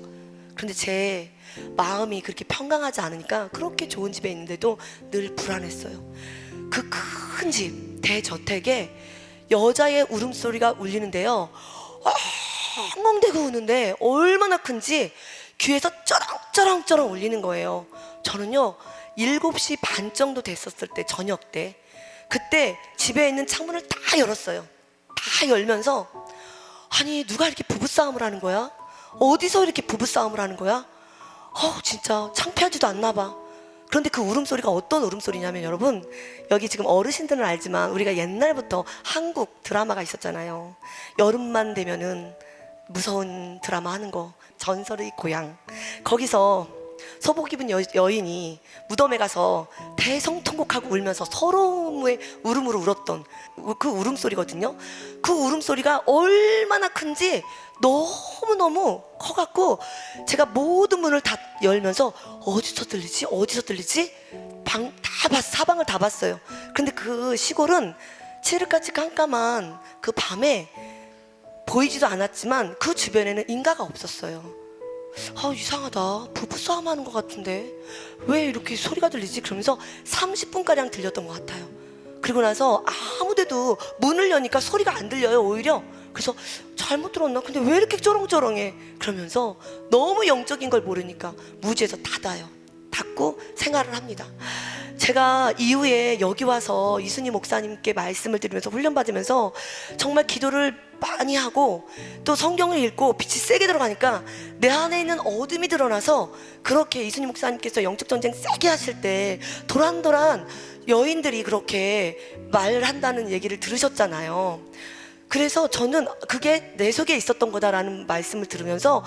그런데 제 마음이 그렇게 평강하지 않으니까 그렇게 좋은 집에 있는데도 늘 불안했어요. 그 큰 집 대저택에 여자의 울음소리가 울리는데요, 엉엉대고 우는데 얼마나 큰지 귀에서 쩌렁쩌렁 울리는 거예요. 저는요 7시 반 정도 됐었을 때, 저녁 때 그때 집에 있는 창문을 다 열었어요. 다 열면서 아니 누가 이렇게 부부싸움을 하는 거야? 어디서 이렇게 부부싸움을 하는 거야? 진짜 창피하지도 않나 봐. 그런데 그 울음소리가 어떤 울음소리냐면 여러분, 여기 지금 어르신들은 알지만 우리가 옛날부터 한국 드라마가 있었잖아요. 여름만 되면은 무서운 드라마 하는 거, 전설의 고향. 거기서 소복 입은 여인이 무덤에 가서 대성통곡하고 울면서 서러움의 울음으로 울었던 그 울음소리거든요. 그 울음소리가 얼마나 큰지 너무너무 커갖고 제가 모든 문을 다 열면서 어디서 들리지? 어디서 들리지? 방 다 봤어. 사방을 다 봤어요. 근데 그 시골은 칠흑같이 깜깜한 그 밤에 보이지도 않았지만 그 주변에는 인가가 없었어요. 이상하다. 부부싸움 하는 것 같은데 왜 이렇게 소리가 들리지? 그러면서 30분가량 들렸던 것 같아요. 그리고 나서 아무데도 문을 여니까 소리가 안 들려요. 오히려. 그래서 잘못 들었나? 근데 왜 이렇게 쩌렁쩌렁해? 그러면서 너무 영적인 걸 모르니까 무지해서 닫아요. 닫고 생활을 합니다. 제가 이후에 여기 와서 이순희 목사님께 말씀을 드리면서 훈련받으면서 정말 기도를 많이 하고 또 성경을 읽고 빛이 세게 들어가니까 내 안에 있는 어둠이 드러나서, 그렇게 이순희 목사님께서 영적 전쟁 세게 하실 때 도란도란 여인들이 그렇게 말을 한다는 얘기를 들으셨잖아요. 그래서 저는 그게 내 속에 있었던 거다라는 말씀을 들으면서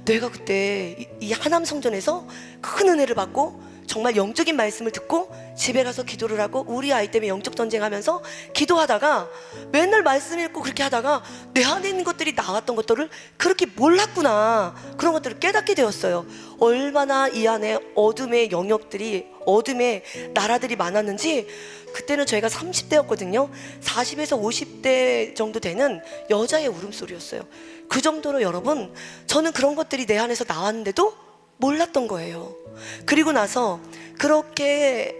내가 그때 이 하남 성전에서 큰 은혜를 받고 정말 영적인 말씀을 듣고 집에 가서 기도를 하고 우리 아이 때문에 영적 전쟁하면서 기도하다가 맨날 말씀 읽고 그렇게 하다가 내 안에 있는 것들이 나왔던 것들을 그렇게 몰랐구나, 그런 것들을 깨닫게 되었어요. 얼마나 이 안에 어둠의 영역들이, 어둠의 나라들이 많았는지. 그때는 저희가 30대였거든요 40에서 50대 정도 되는 여자의 울음소리였어요. 그 정도로 여러분, 저는 그런 것들이 내 안에서 나왔는데도 몰랐던 거예요. 그리고 나서 그렇게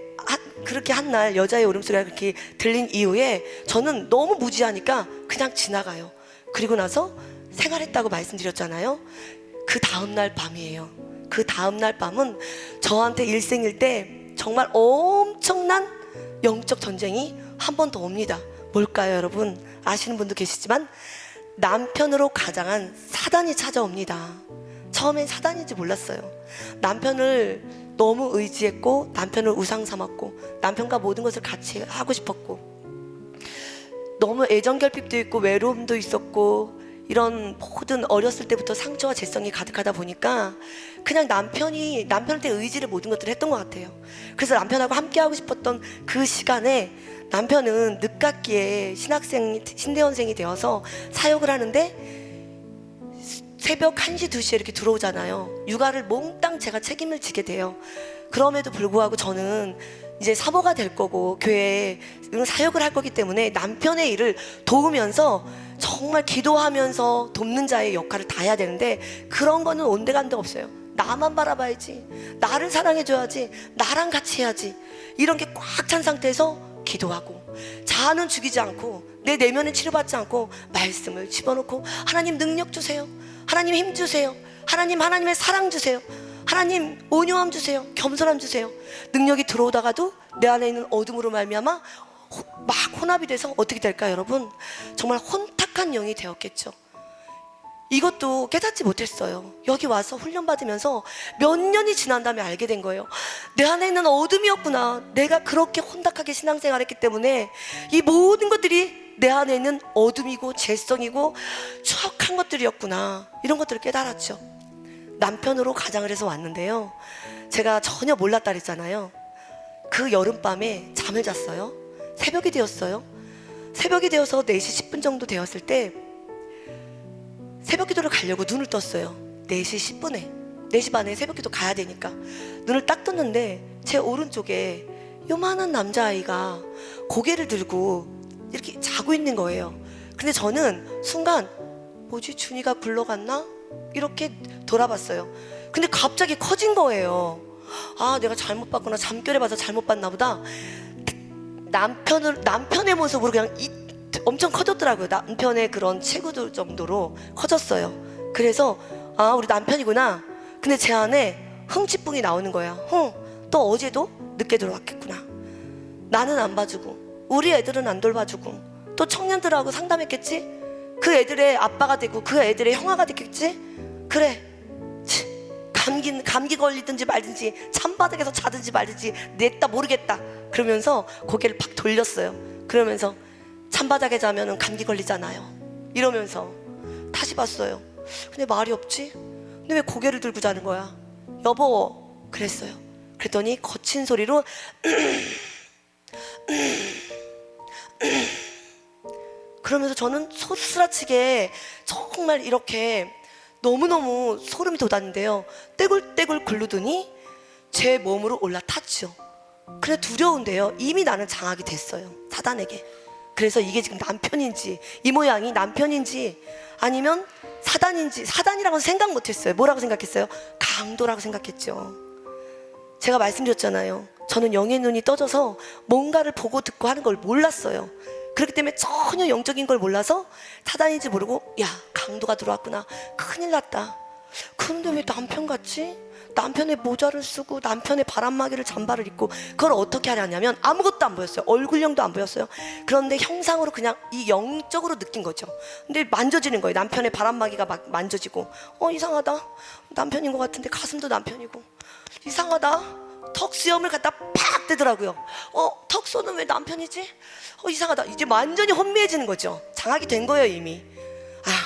한 날 여자의 울음소리가 그렇게 들린 이후에 저는 너무 무지하니까 그냥 지나가요. 그리고 나서 생활했다고 말씀드렸잖아요. 그 다음날 밤이에요. 그 다음날 밤은 저한테 일생일 정말 엄청난 영적 전쟁이 한 번 더 옵니다. 뭘까요, 여러분? 아시는 분도 계시지만 남편으로 가장한 사단이 찾아옵니다. 처음엔 사단인지 몰랐어요. 남편을 너무 의지했고 남편을 우상 삼았고 남편과 모든 것을 같이 하고 싶었고 너무 애정결핍도 있고 외로움도 있었고 이런 모든 어렸을 때부터 상처와 재성이 가득하다 보니까 그냥 남편한테 의지를 모든 것들을 했던 것 같아요. 그래서 남편하고 함께 하고 싶었던 그 시간에 남편은 늦깎이에 신대원생이 되어서 사역을 하는데 새벽 1시, 2시에 이렇게 들어오잖아요. 육아를 몽땅 제가 책임을 지게 돼요. 그럼에도 불구하고 저는 이제 사모가 될 거고 교회에 사역을 할 거기 때문에 남편의 일을 도우면서 정말 기도하면서 돕는 자의 역할을 다 해야 되는데 그런 거는 온데간데 없어요. 나만 바라봐야지, 나를 사랑해줘야지, 나랑 같이 해야지, 이런 게 꽉 찬 상태에서 기도하고 자아는 죽이지 않고 내 내면은 치료받지 않고 말씀을 집어넣고 하나님 능력 주세요, 하나님 힘 주세요, 하나님의 사랑 주세요, 하나님 온유함 주세요, 겸손함 주세요. 능력이 들어오다가도 내 안에 있는 어둠으로 말미암아 막 혼합이 돼서 어떻게 될까요, 여러분? 정말 혼탁한 영이 되었겠죠. 이것도 깨닫지 못했어요. 여기 와서 훈련받으면서 몇 년이 지난 다음에 알게 된 거예요. 내 안에 있는 어둠이었구나. 내가 그렇게 혼탁하게 신앙생활했기 때문에 이 모든 것들이 내 안에 있는 어둠이고 죄성이고 추악한 것들이었구나. 이런 것들을 깨달았죠. 남편으로 가장을 해서 왔는데요, 제가 전혀 몰랐다 그랬잖아요. 그 여름밤에 잠을 잤어요. 새벽이 되었어요. 새벽이 되어서 4시 10분 정도 되었을 때 새벽기도를 가려고 눈을 떴어요. 4시 10분에 4시 반에 새벽기도 가야 되니까 눈을 딱 떴는데 제 오른쪽에 요만한 남자아이가 고개를 들고 이렇게 자고 있는 거예요. 근데 저는 순간 뭐지, 준이가 굴러갔나? 이렇게 돌아봤어요. 근데 갑자기 커진 거예요. 아, 내가 잘못 봤구나, 잠결에 봐서 잘못 봤나 보다. 남편의 모습으로 그냥 엄청 커졌더라고요. 남편의 그런 체구 정도로 커졌어요. 그래서 아, 우리 남편이구나. 근데 제 안에 흥칫뿡이 나오는 거야. 또 어제도 늦게 들어왔겠구나. 나는 안 봐주고 우리 애들은 안 돌봐주고 또 청년들하고 상담했겠지? 그 애들의 아빠가 되고 그 애들의 형아가 됐겠지? 그래, 감기 걸리든지 말든지 찬바닥에서 자든지 말든지 냈다 모르겠다 그러면서 고개를 팍 돌렸어요. 그러면서 찬바닥에 자면은 감기 걸리잖아요 이러면서 다시 봤어요. 근데 말이 없지? 근데 왜 고개를 들고 자는 거야? 여보 그랬어요. 그랬더니 거친 소리로 그러면서 저는 소스라치게 정말 이렇게 너무너무 소름이 돋았는데요. 떼굴떼굴 굴르더니 제 몸으로 올라탔죠. 그래 두려운데요. 이미 나는 장악이 됐어요, 사단에게. 그래서 이게 지금 남편인지 이 모양이 남편인지 아니면 사단인지, 사단이라고는 생각 못했어요. 뭐라고 생각했어요? 강도라고 생각했죠. 제가 말씀드렸잖아요. 저는 영의 눈이 떠져서 뭔가를 보고 듣고 하는 걸 몰랐어요. 그렇기 때문에 전혀 영적인 걸 몰라서 사단인지 모르고 야 강도가 들어왔구나, 큰일 났다. 그런데 왜 남편 같지? 남편의 모자를 쓰고 남편의 바람막이를 잠바를 입고 그걸 어떻게 하냐면 아무것도 안 보였어요. 얼굴형도 안 보였어요. 그런데 형상으로 그냥 이 영적으로 느낀 거죠. 근데 만져지는 거예요. 남편의 바람막이가 막 만져지고 이상하다, 남편인 것 같은데 가슴도 남편이고 이상하다, 턱 수염을 갖다 팍 떼더라고요. 턱선은 왜 남편이지? 이상하다. 이제 완전히 혼미해지는 거죠. 장악이 된 거예요 이미.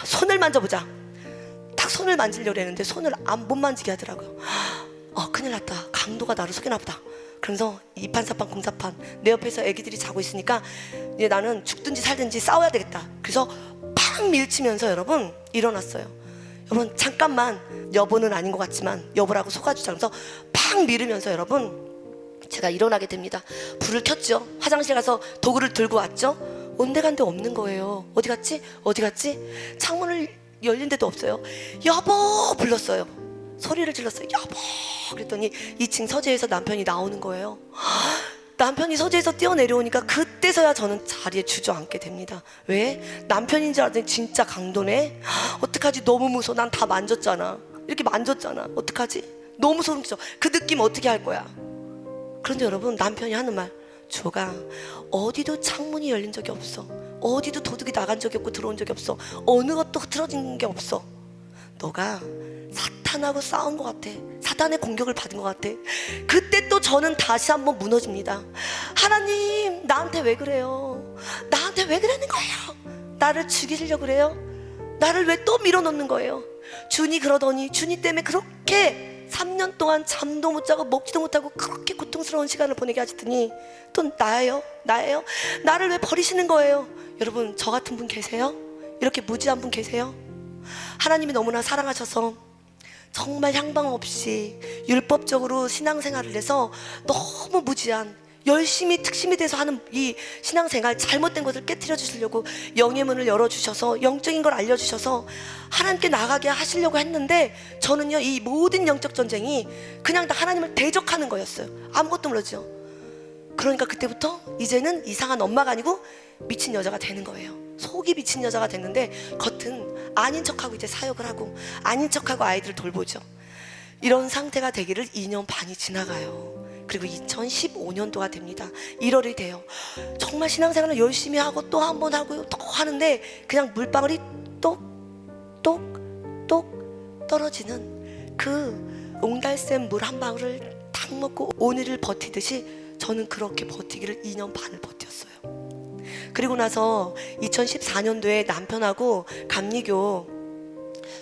손을 만져보자. 딱 손을 만지려고 했는데 손을 못 만지게 하더라고요. 큰일 났다, 강도가 나를 속이나 보다. 그러면서 이판사판 공사판 내 옆에서 애기들이 자고 있으니까 이제 나는 죽든지 살든지 싸워야 되겠다. 그래서 팍 밀치면서 여러분 일어났어요. 여러분 잠깐만, 여보는 아닌 것 같지만 여보라고 속아주자. 그래서 팍 밀으면서 여러분 제가 일어나게 됩니다. 불을 켰죠. 화장실 가서 도구를 들고 왔죠. 온데간데 없는 거예요. 어디 갔지? 어디 갔지? 창문을 열린 데도 없어요. 여보 불렀어요. 소리를 질렀어요. 여보. 그랬더니 2층 서재에서 남편이 나오는 거예요. 남편이 서재에서 뛰어내려오니까 그때서야 저는 자리에 주저앉게 됩니다. 왜? 남편인 줄 알았더니 진짜 강도네. 어떡하지? 너무 무서워. 난 다 만졌잖아. 이렇게 만졌잖아. 어떡하지? 너무 소름 끼쳐. 그 느낌 어떻게 할 거야? 그런데 여러분 남편이 하는 말, 조가 어디도 창문이 열린 적이 없어. 어디도 도둑이 나간 적이 없고 들어온 적이 없어. 어느 것도 흐트러진 게 없어. 너가 사탄하고 싸운 것 같아. 사탄의 공격을 받은 것 같아. 그때 또 저는 다시 한번 무너집니다. 하나님 나한테 왜 그래요? 나한테 왜 그러는 거예요? 나를 죽이려고 그래요? 나를 왜 또 밀어넣는 거예요? 준이 그러더니 준이 때문에 그렇게 3년 동안 잠도 못 자고 먹지도 못하고 그렇게 고통스러운 시간을 보내게 하시더니 또 나예요? 나를 왜 버리시는 거예요? 여러분 저 같은 분 계세요? 이렇게 무지한 분 계세요? 하나님이 너무나 사랑하셔서 정말 향방 없이 율법적으로 신앙생활을 해서 너무 무지한, 열심히 특심이 돼서 하는 이 신앙생활, 잘못된 것을 깨트려 주시려고 영의 문을 열어주셔서 영적인 걸 알려주셔서 하나님께 나가게 하시려고 했는데 저는요 이 모든 영적 전쟁이 그냥 다 하나님을 대적하는 거였어요. 아무것도 모르죠. 그러니까 그때부터 이제는 이상한 엄마가 아니고 미친 여자가 되는 거예요. 속이 미친 여자가 됐는데 겉은 아닌 척하고 이제 사역을 하고 아닌 척하고 아이들을 돌보죠. 이런 상태가 되기를 2년 반이 지나가요. 그리고 2015년도가 됩니다. 1월이 돼요. 정말 신앙생활을 열심히 하고 또 한 번 하고 또 하는데 그냥 물방울이 똑똑똑 떨어지는 그 옹달샘 물 한 방울을 탁 먹고 오늘을 버티듯이 저는 그렇게 버티기를 2년 반을 버텼어요. 그리고 나서 2014년도에 남편하고 감리교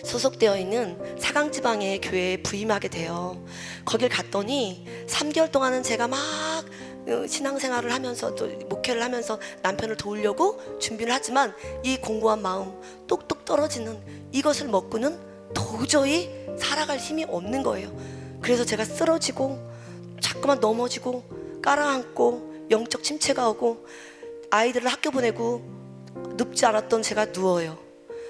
소속되어 있는 사강지방의 교회에 부임하게 돼요. 거길 갔더니 3개월 동안은 제가 막 신앙생활을 하면서 또 목회를 하면서 남편을 도우려고 준비를 하지만 이 공고한 마음, 똑똑 떨어지는 이것을 먹고는 도저히 살아갈 힘이 없는 거예요. 그래서 제가 쓰러지고 자꾸만 넘어지고 깔아앉고 영적 침체가 오고 아이들을 학교 보내고 눕지 않았던 제가 누워요.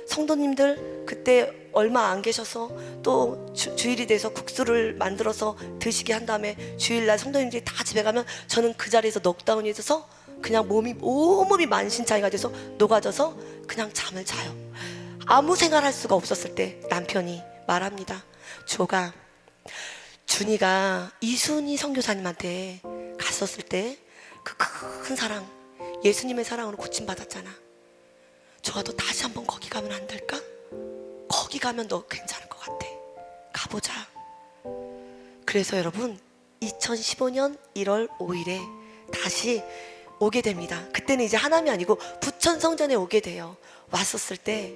성도님들 그때 얼마 안 계셔서 또 주일이 돼서 국수를 만들어서 드시게 한 다음에 주일날 성도님들이 다 집에 가면 저는 그 자리에서 넉다운이 돼서 그냥 온몸이 만신창이가 돼서 녹아져서 그냥 잠을 자요. 아무 생활할 수가 없었을 때 남편이 말합니다. 조가, 준이가 이순희 선교사님한테 갔었을 때 그 큰 사랑, 예수님의 사랑으로 고침받았잖아. 좋아, 너 다시 한번 거기 가면 안 될까? 거기 가면 너 괜찮을 것 같아. 가보자. 그래서 여러분 2015년 1월 5일에 다시 오게 됩니다. 그때는 이제 하남이 아니고 부천성전에 오게 돼요. 왔었을 때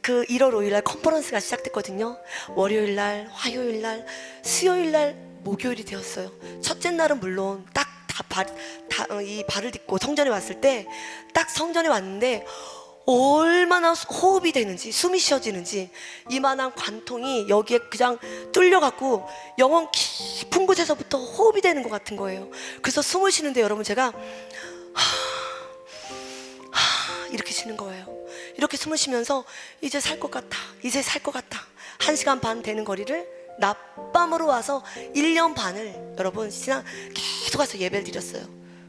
그 1월 5일 날 컨퍼런스가 시작됐거든요. 월요일 날, 화요일 날, 수요일 날, 목요일이 되었어요. 첫째 날은 물론 딱 이 발을 딛고 성전에 왔을 때 딱 성전에 왔는데 얼마나 호흡이 되는지, 숨이 쉬어지는지, 이만한 관통이 여기에 그냥 뚫려갖고 영혼 깊은 곳에서부터 호흡이 되는 것 같은 거예요. 그래서 숨을 쉬는데 여러분 제가 이렇게 쉬는 거예요. 이렇게 숨을 쉬면서 이제 살 것 같아, 이제 살 것 같아. 1시간 반 되는 거리를 낮밤으로 와서 1년 반을 여러분 신앙 계속 와서 예배를 드렸어요.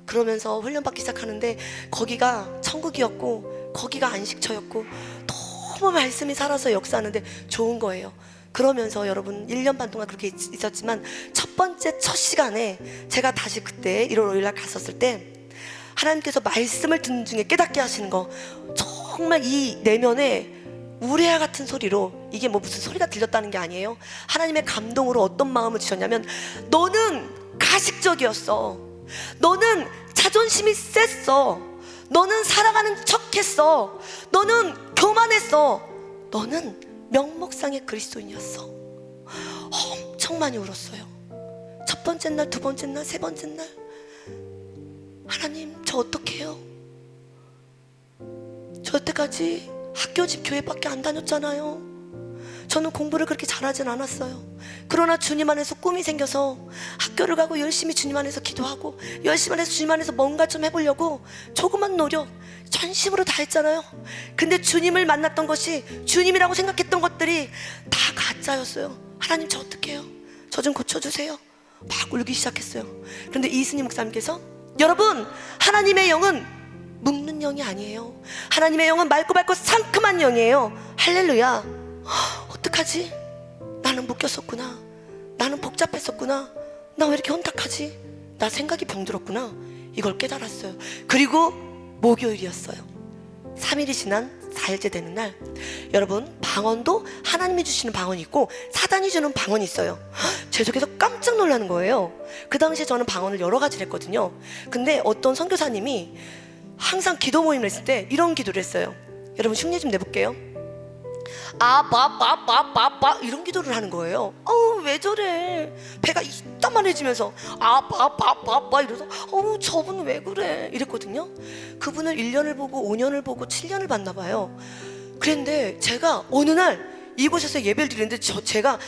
그러면서 훈련받기 시작하는데 거기가 천국이었고 거기가 안식처였고 너무 말씀이 살아서 역사하는데 좋은 거예요. 그러면서 여러분 1년 반 동안 그렇게 있었지만 첫 시간에 제가 다시 그때 1월 5일 날 갔었을 때 하나님께서 말씀을 듣는 중에 깨닫게 하시는 거, 정말 이 내면에 우레아 같은 소리로, 이게 뭐 무슨 소리가 들렸다는 게 아니에요. 하나님의 감동으로 어떤 마음을 주셨냐면, 너는 가식적이었어, 너는 자존심이 셌어, 너는 살아가는 척했어, 너는 교만했어, 너는 명목상의 그리스도인이었어. 엄청 많이 울었어요. 첫 번째 날, 두 번째 날, 세 번째 날, 하나님 저 어떡해요? 저 여태까지 학교 집 교회밖에 안 다녔잖아요. 저는 공부를 그렇게 잘하진 않았어요. 그러나 주님 안에서 꿈이 생겨서 학교를 가고 열심히 주님 안에서 기도하고 열심히 안에서 주님 안에서 뭔가 좀 해보려고 조그만 노력 전심으로 다 했잖아요. 근데 주님을 만났던 것이, 주님이라고 생각했던 것들이 다 가짜였어요. 하나님 저 어떡해요? 저 좀 고쳐주세요. 막 울기 시작했어요. 그런데 이순희 목사님께서, 여러분 하나님의 영은 묶는 영이 아니에요. 하나님의 영은 맑고 상큼한 영이에요. 할렐루야. 어떡하지? 나는 묶였었구나. 나는 복잡했었구나. 나 왜 이렇게 혼탁하지? 나 생각이 병들었구나. 이걸 깨달았어요. 그리고 목요일이었어요. 3일이 지난 4일째 되는 날, 여러분 방언도 하나님이 주시는 방언이 있고 사단이 주는 방언이 있어요. 제 속에서 깜짝 놀라는 거예요. 그 당시에 저는 방언을 여러 가지를 했거든요. 근데 어떤 선교사님이 항상 기도 모임을 했을 때 이런 기도를 했어요. 여러분 흉내 좀 내볼게요. 아바바바바바 이런 기도를 하는 거예요. 왜 저래? 배가 이따만해지면서 아바바바바 이러서 저분은 왜 그래? 이랬거든요. 그분을 1년을 보고 5년을 보고 7년을 봤나 봐요. 그런데 제가 어느 날 이곳에서 예배를 드리는데 제가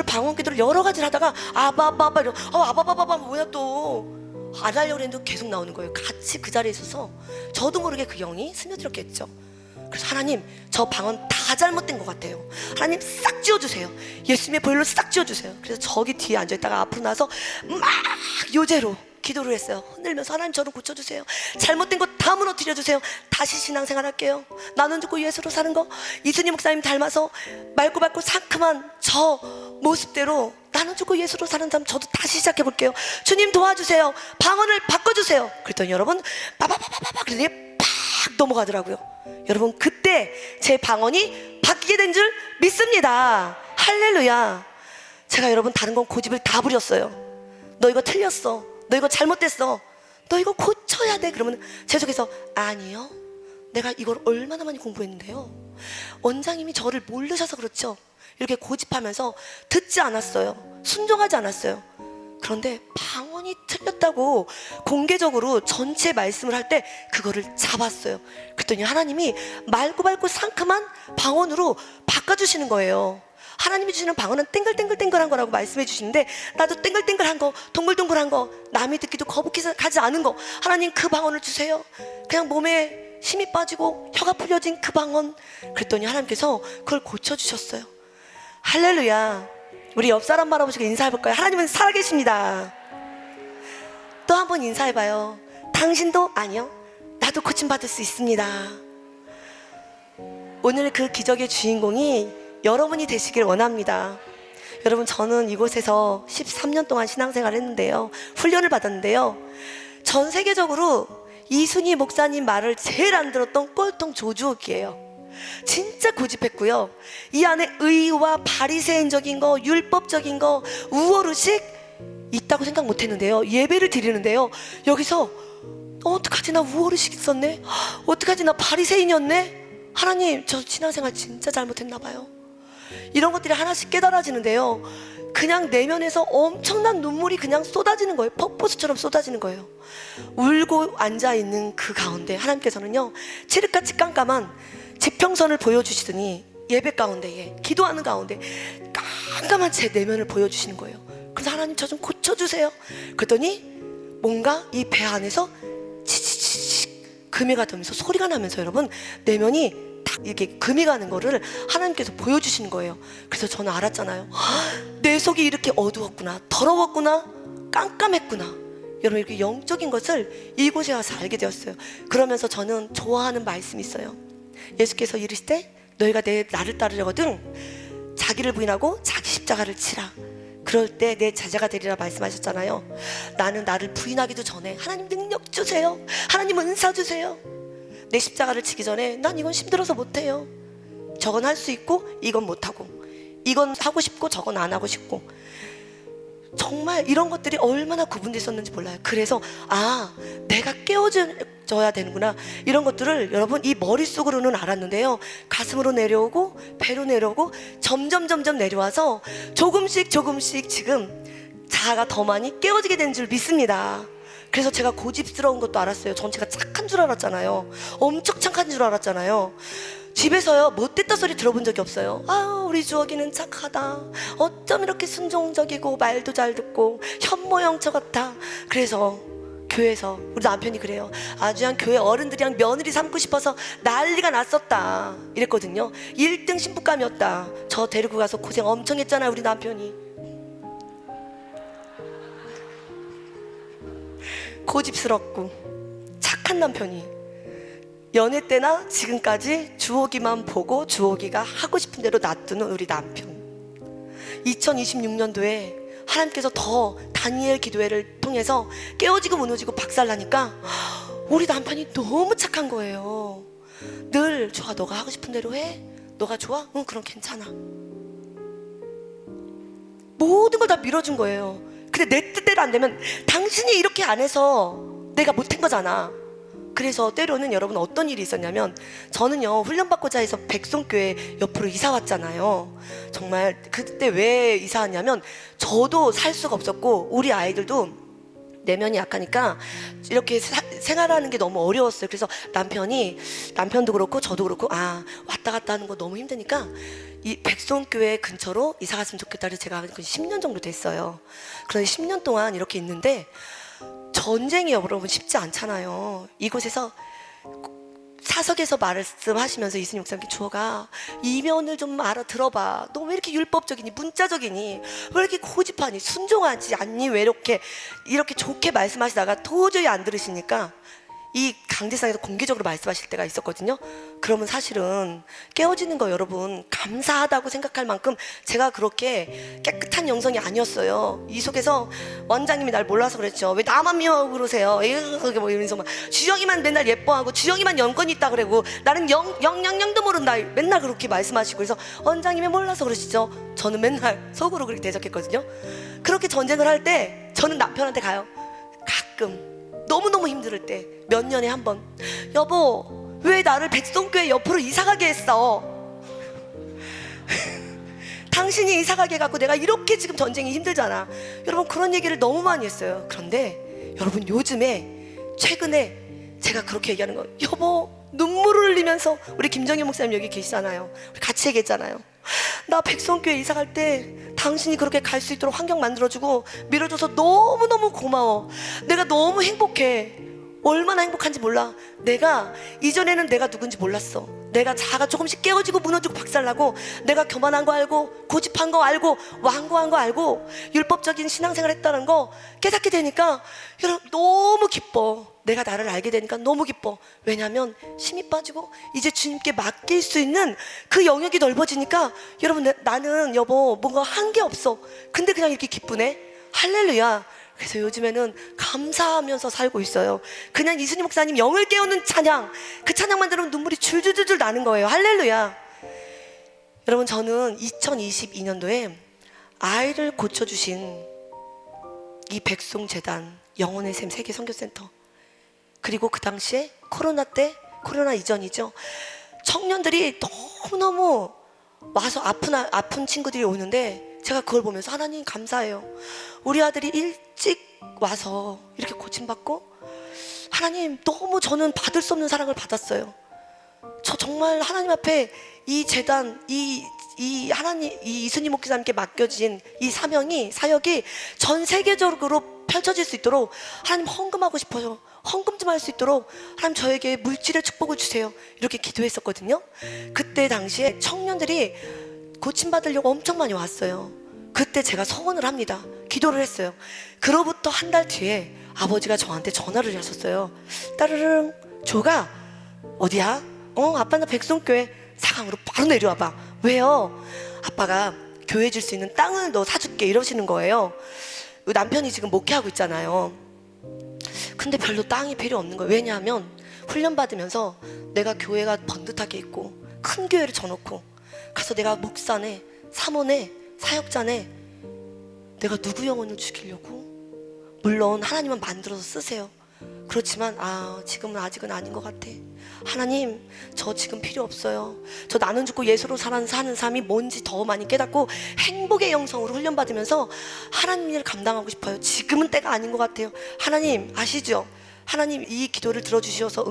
방언 기도를 여러 가지를 하다가 아바바바 이러 아바바바바 뭐야 또 안 하려고 했는데 계속 나오는 거예요. 같이 그 자리에 있어서 저도 모르게 그 영이 스며들었겠죠. 그래서 하나님 저 방언 다 잘못된 것 같아요. 하나님 싹 지워주세요. 예수님의 보혈로 싹 지워주세요. 그래서 저기 뒤에 앉아있다가 앞으로 나서 막 요제로 기도를 했어요. 흔들면서 하나님 저를 고쳐주세요. 잘못된 것 다 무너뜨려주세요. 다시 신앙생활 할게요. 나는 죽고 예수로 사는 거, 이순희 목사님 닮아서 맑고 상큼한 저 모습대로 나는 죽고 예수로 사는 삶 저도 다시 시작해볼게요. 주님 도와주세요. 방언을 바꿔주세요. 그랬더니 여러분 빠바바바바 그랬더니 팍 넘어가더라고요. 여러분 그때 제 방언이 바뀌게 된 줄 믿습니다. 할렐루야. 제가 여러분 다른 건 고집을 다 부렸어요. 너 이거 틀렸어, 너 이거 잘못됐어, 너 이거 고쳐야 돼. 그러면 제 속에서 아니요, 내가 이걸 얼마나 많이 공부했는데요. 원장님이 저를 모르셔서 그렇죠. 이렇게 고집하면서 듣지 않았어요. 순종하지 않았어요. 그런데 방언이 틀렸다고 공개적으로 전체 말씀을 할 때 그거를 잡았어요. 그랬더니 하나님이 맑고 상큼한 방언으로 바꿔주시는 거예요. 하나님이 주시는 방언은 땡글땡글한 거라고 말씀해 주시는데, 나도 땡글땡글한 거, 동글동글한 거, 남이 듣기도 거북하지 않은 거, 하나님 그 방언을 주세요. 그냥 몸에 힘이 빠지고 혀가 풀려진 그 방언. 그랬더니 하나님께서 그걸 고쳐주셨어요. 할렐루야. 우리 옆 사람 바라보시고 인사해볼까요? 하나님은 살아계십니다. 또 한 번 인사해봐요. 당신도 아니요, 나도 고침받을 수 있습니다. 오늘 그 기적의 주인공이 여러분이 되시길 원합니다. 여러분 저는 이곳에서 13년 동안 신앙생활을 했는데요, 훈련을 받았는데요, 전 세계적으로 이순희 목사님 말을 제일 안 들었던 꼴통 조주옥이에요. 진짜 고집했고요. 이 안에 의와 바리새인적인 거, 율법적인 거, 우월의식 있다고 생각 못했는데요. 예배를 드리는데요, 여기서 어떡하지, 나 우월의식 있었네, 어떡하지, 나 바리새인이었네, 하나님 저 신앙생활 진짜 잘못했나 봐요. 이런 것들이 하나씩 깨달아지는데요, 그냥 내면에서 엄청난 눈물이 그냥 쏟아지는 거예요. 폭포수처럼 쏟아지는 거예요. 울고 앉아있는 그 가운데 하나님께서는요, 칠흑같이 깜깜한 지평선을 보여주시더니 예배 가운데에, 기도하는 가운데 깜깜한 제 내면을 보여주시는 거예요. 그래서 하나님 저 좀 고쳐주세요. 그랬더니 뭔가 이 배 안에서 치치치치 금이 가면서 소리가 나면서 여러분 내면이 딱 이렇게 금이 가는 거를 하나님께서 보여주시는 거예요. 그래서 저는 알았잖아요. 내 속이 이렇게 어두웠구나, 더러웠구나, 깜깜했구나. 여러분 이렇게 영적인 것을 이곳에 와서 알게 되었어요. 그러면서 저는 좋아하는 말씀이 있어요. 예수께서 이르시되 너희가 나를 따르려거든 자기를 부인하고 자기 십자가를 치라. 그럴 때 내 제자가 되리라 말씀하셨잖아요. 나는 나를 부인하기도 전에 하나님 능력 주세요, 하나님 은사 주세요. 내 십자가를 치기 전에 난 이건 힘들어서 못해요, 저건 할 수 있고 이건 못하고, 이건 하고 싶고 저건 안 하고 싶고, 정말 이런 것들이 얼마나 구분되어 있었는지 몰라요. 그래서 내가 깨워져야 되는구나, 이런 것들을 여러분 이 머릿속으로는 알았는데요, 가슴으로 내려오고 배로 내려오고 점점 내려와서 조금씩 지금 자아가 더 많이 깨워지게 되는 줄 믿습니다. 그래서 제가 고집스러운 것도 알았어요. 전 제가 착한 줄 알았잖아요. 엄청 착한 줄 알았잖아요. 집에서요 못됐다 소리 들어본 적이 없어요. 우리 주옥이는 착하다, 어쩜 이렇게 순종적이고 말도 잘 듣고 현모양처 같아. 그래서 교회에서 우리 남편이 그래요. 아주양 교회 어른들이랑 며느리 삼고 싶어서 난리가 났었다 이랬거든요. 1등 신부감이었다. 저 데리고 가서 고생 엄청 했잖아요, 우리 남편이. 고집스럽고 착한 남편이 연애 때나 지금까지 주옥이만 보고 주옥이가 하고 싶은 대로 놔두는 우리 남편. 2026년도에 하나님께서 더 다니엘 기도회를 통해서 깨어지고 무너지고 박살나니까 우리 남편이 너무 착한 거예요. 늘 좋아, 너가 하고 싶은 대로 해, 너가 좋아? 응, 그럼 괜찮아. 모든 걸 다 밀어준 거예요. 근데 내 뜻대로 안 되면 당신이 이렇게 안 해서 내가 못한 거잖아. 그래서 때로는 여러분 어떤 일이 있었냐면, 저는요 훈련받고자 해서 백송교회 옆으로 이사 왔잖아요. 정말 그때 왜 이사 왔냐면 저도 살 수가 없었고 우리 아이들도 내면이 약하니까 이렇게 생활하는 게 너무 어려웠어요. 그래서 남편도 그렇고 저도 그렇고 왔다 갔다 하는 거 너무 힘드니까 이 백송교회 근처로 이사 갔으면 좋겠다. 그래서 제가 10년 정도 됐어요. 그런데 10년 동안 이렇게 있는데 전쟁이 여러분 쉽지 않잖아요. 이곳에서 사석에서 말씀하시면서 이순희 목사님께, 주호가 이면을 좀 알아들어봐, 너 왜 이렇게 율법적이니, 문자적이니, 왜 이렇게 고집하니, 순종하지 않니, 왜 이렇게 좋게 말씀하시다가 도저히 안 들으시니까 이 강제상에서 공개적으로 말씀하실 때가 있었거든요. 그러면 사실은 깨어지는 거 여러분 감사하다고 생각할 만큼 제가 그렇게 깨끗한 영성이 아니었어요. 이 속에서 원장님이 날 몰라서 그랬죠. 왜 나만 미워하고 그러세요? 그게 뭐 이러면서 막 주영이만 맨날 예뻐하고 주영이만 연건이 있다 그러고 나는 영도 모른다 맨날 그렇게 말씀하시고, 그래서 원장님이 몰라서 그러시죠. 저는 맨날 속으로 그렇게 대적했거든요. 그렇게 전쟁을 할 때 저는 남편한테 가요. 가끔 너무너무 힘들 때 몇 년에 한 번, 여보 왜 나를 백송교회 옆으로 이사가게 했어? 당신이 이사가게 해갖고 내가 이렇게 지금 전쟁이 힘들잖아. 여러분 그런 얘기를 너무 많이 했어요. 그런데 여러분 최근에 제가 그렇게 얘기하는 거예요. 여보, 눈물을 흘리면서, 우리 김정현 목사님 여기 계시잖아요. 우리 같이 얘기했잖아요. 나 백성교회 이사갈 때 당신이 그렇게 갈 수 있도록 환경 만들어주고 밀어줘서 너무너무 고마워. 내가 너무 행복해. 얼마나 행복한지 몰라. 내가 이전에는 내가 누군지 몰랐어. 내가 자아가 조금씩 깨어지고 무너지고 박살나고, 내가 교만한 거 알고 고집한 거 알고 완고한 거 알고 율법적인 신앙생활 했다는 거 깨닫게 되니까 여러분 너무 기뻐. 내가 나를 알게 되니까 너무 기뻐. 왜냐하면 힘이 빠지고 이제 주님께 맡길 수 있는 그 영역이 넓어지니까 여러분 나는 여보 뭔가 한 게 없어. 근데 그냥 이렇게 기쁘네. 할렐루야. 그래서 요즘에는 감사하면서 살고 있어요. 그냥 이순희 목사님 영을 깨우는 찬양, 그 찬양만 들으면 눈물이 줄줄줄 나는 거예요. 할렐루야. 여러분, 저는 2022년도에 아이를 고쳐주신 이 백송재단 영혼의 샘 세계 선교센터, 그리고 그 당시에 코로나 때, 코로나 이전이죠, 청년들이 너무너무 와서 아픈 친구들이 오는데 제가 그걸 보면서 하나님 감사해요. 우리 아들이 일찍 와서 이렇게 고침받고, 하나님 너무 저는 받을 수 없는 사랑을 받았어요. 저 정말 하나님 앞에 이 재단, 이 하나님, 이 이순희 목사님께 맡겨진 이 사역이 전 세계적으로 펼쳐질 수 있도록 하나님 헌금하고 싶어요. 헌금 좀 할 수 있도록 하나님 저에게 물질의 축복을 주세요. 이렇게 기도했었거든요. 그때 당시에 청년들이 고침받으려고 엄청 많이 왔어요. 그때 제가 서원을 합니다. 기도를 했어요. 그로부터 한 달 뒤에 아버지가 저한테 전화를 하셨어요. 따르릉, 조가 어디야? 아빠 나 백송교회 사강으로 바로 내려와봐. 왜요? 아빠가 교회 줄 수 있는 땅을 너 사줄게 이러시는 거예요. 남편이 지금 목회하고 있잖아요. 근데 별로 땅이 필요 없는 거예요. 왜냐하면 훈련받으면서 내가 교회가 번듯하게 있고 큰 교회를 져놓고 가서 내가 목사네, 사모네, 사역자네, 내가 누구 영혼을 죽이려고? 물론 하나님은 만들어서 쓰세요. 그렇지만 지금은 아직은 아닌 것 같아. 하나님, 저 지금 필요 없어요. 저 나는 죽고 예수로 사는 삶이 뭔지 더 많이 깨닫고 행복의 영성으로 훈련받으면서 하나님 일을 감당하고 싶어요. 지금은 때가 아닌 것 같아요. 하나님 아시죠? 하나님 이 기도를 들어주셔서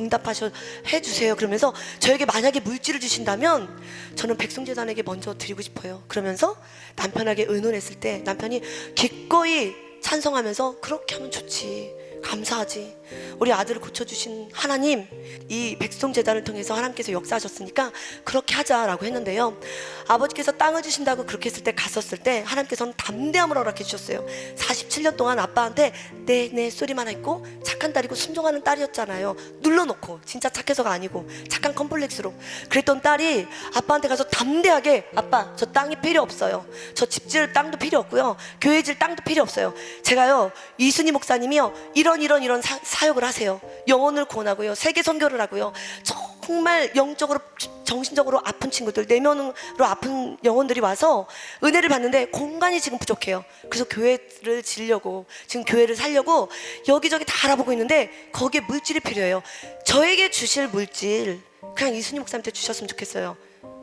해주세요. 그러면서 저에게 만약에 물질을 주신다면 저는 백송재단에게 먼저 드리고 싶어요. 그러면서 남편에게 의논했을 때 남편이 기꺼이 찬성하면서 그렇게 하면 좋지, 감사하지, 우리 아들을 고쳐주신 하나님, 이 백송재단을 통해서 하나님께서 역사하셨으니까 그렇게 하자라고 했는데요, 아버지께서 땅을 주신다고 그렇게 했을 때, 갔었을 때 하나님께서는 담대함을 허락해 주셨어요. 47년 동안 아빠한테 네 소리만 했고 착한 딸이고 순종하는 딸이었잖아요. 눌러놓고, 진짜 착해서가 아니고 착한 컴플렉스로 그랬던 딸이 아빠한테 가서 담대하게, 아빠 저 땅이 필요 없어요. 저 집 지을 땅도 필요 없고요, 교회 지을 땅도 필요 없어요. 제가요, 이순희 목사님이요, 이런 사역을 하세요. 영혼을 구원하고요, 세계 선교를 하고요, 정말 영적으로 정신적으로 아픈 친구들, 내면으로 아픈 영혼들이 와서 은혜를 받는데 공간이 지금 부족해요. 그래서 교회를 지으려고, 지금 교회를 살려고 여기저기 다 알아보고 있는데 거기에 물질이 필요해요. 저에게 주실 물질 그냥 이순희 목사님한테 주셨으면 좋겠어요.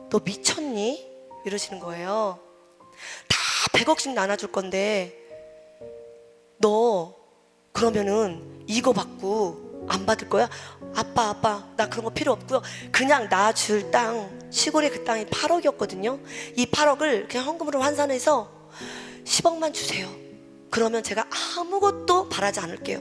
너 미쳤니? 이러시는 거예요. 다 100억씩 나눠줄 건데 너 그러면은 이거 받고 안 받을 거야? 아빠 나 그런 거 필요 없고요. 그냥 나 줄 땅, 시골에 그 땅이 8억이었거든요 이 8억을 그냥 헌금으로 환산해서 10억만 주세요. 그러면 제가 아무것도 바라지 않을게요.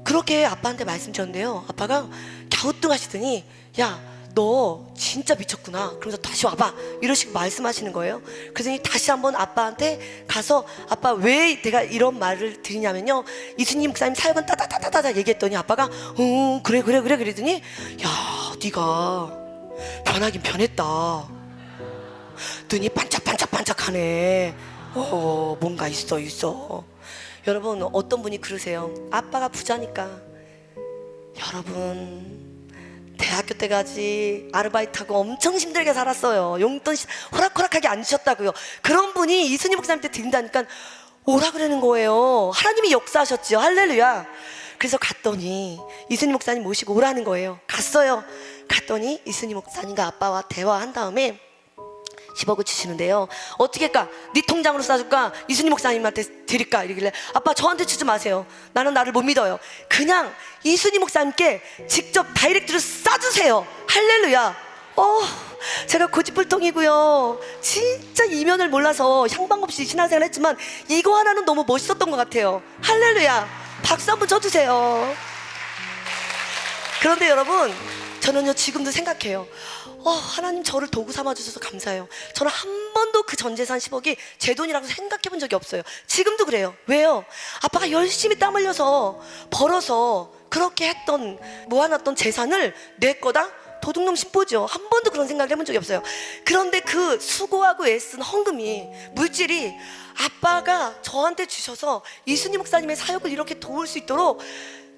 그렇게 아빠한테 말씀드렸는데요, 아빠가 갸우뚱하시더니 야, 너 진짜 미쳤구나, 그러면서 다시 와봐 이러시고 말씀하시는 거예요. 그래서 다시 한번 아빠한테 가서, 아빠 왜 내가 이런 말을 드리냐면요, 이순희 목사님 사역은 따다다다다 얘기했더니 아빠가 그래 그러더니, 야, 네가 변하긴 변했다, 눈이 반짝반짝하네, 뭔가 있어. 여러분, 어떤 분이 그러세요. 아빠가 부자니까. 여러분, 대학교 때까지 아르바이트하고 엄청 힘들게 살았어요. 용돈 호락호락하게 안 주셨다고요. 그런 분이 이순희 목사님한테 드린다니까 오라 그러는 거예요. 하나님이 역사하셨죠. 할렐루야. 그래서 갔더니 이순희 목사님 모시고 오라는 거예요. 갔어요. 갔더니 이순희 목사님과 아빠와 대화한 다음에 10억을 주시는데요, 어떻게 할까? 네 통장으로 싸줄까? 이순희 목사님한테 드릴까? 이러길래, 아빠 저한테 주지 마세요. 나는 나를 못 믿어요. 그냥 이순희 목사님께 직접 다이렉트로 싸주세요. 할렐루야. 제가 고집불통이고요, 진짜 이면을 몰라서 향방 없이 신앙생활 했지만 이거 하나는 너무 멋있었던 것 같아요. 할렐루야. 박수 한번 쳐주세요. 그런데 여러분, 저는요 지금도 생각해요. 하나님 저를 도구 삼아주셔서 감사해요. 저는 한 번도 그 전 재산 10억이 제 돈이라고 생각해 본 적이 없어요. 지금도 그래요. 왜요? 아빠가 열심히 땀 흘려서 벌어서 그렇게 했던, 모아놨던 재산을 내 거다? 도둑놈 신보죠. 한 번도 그런 생각을 해본 적이 없어요. 그런데 그 수고하고 애쓴 헌금이, 물질이 아빠가 저한테 주셔서 이순희 목사님의 사역을 이렇게 도울 수 있도록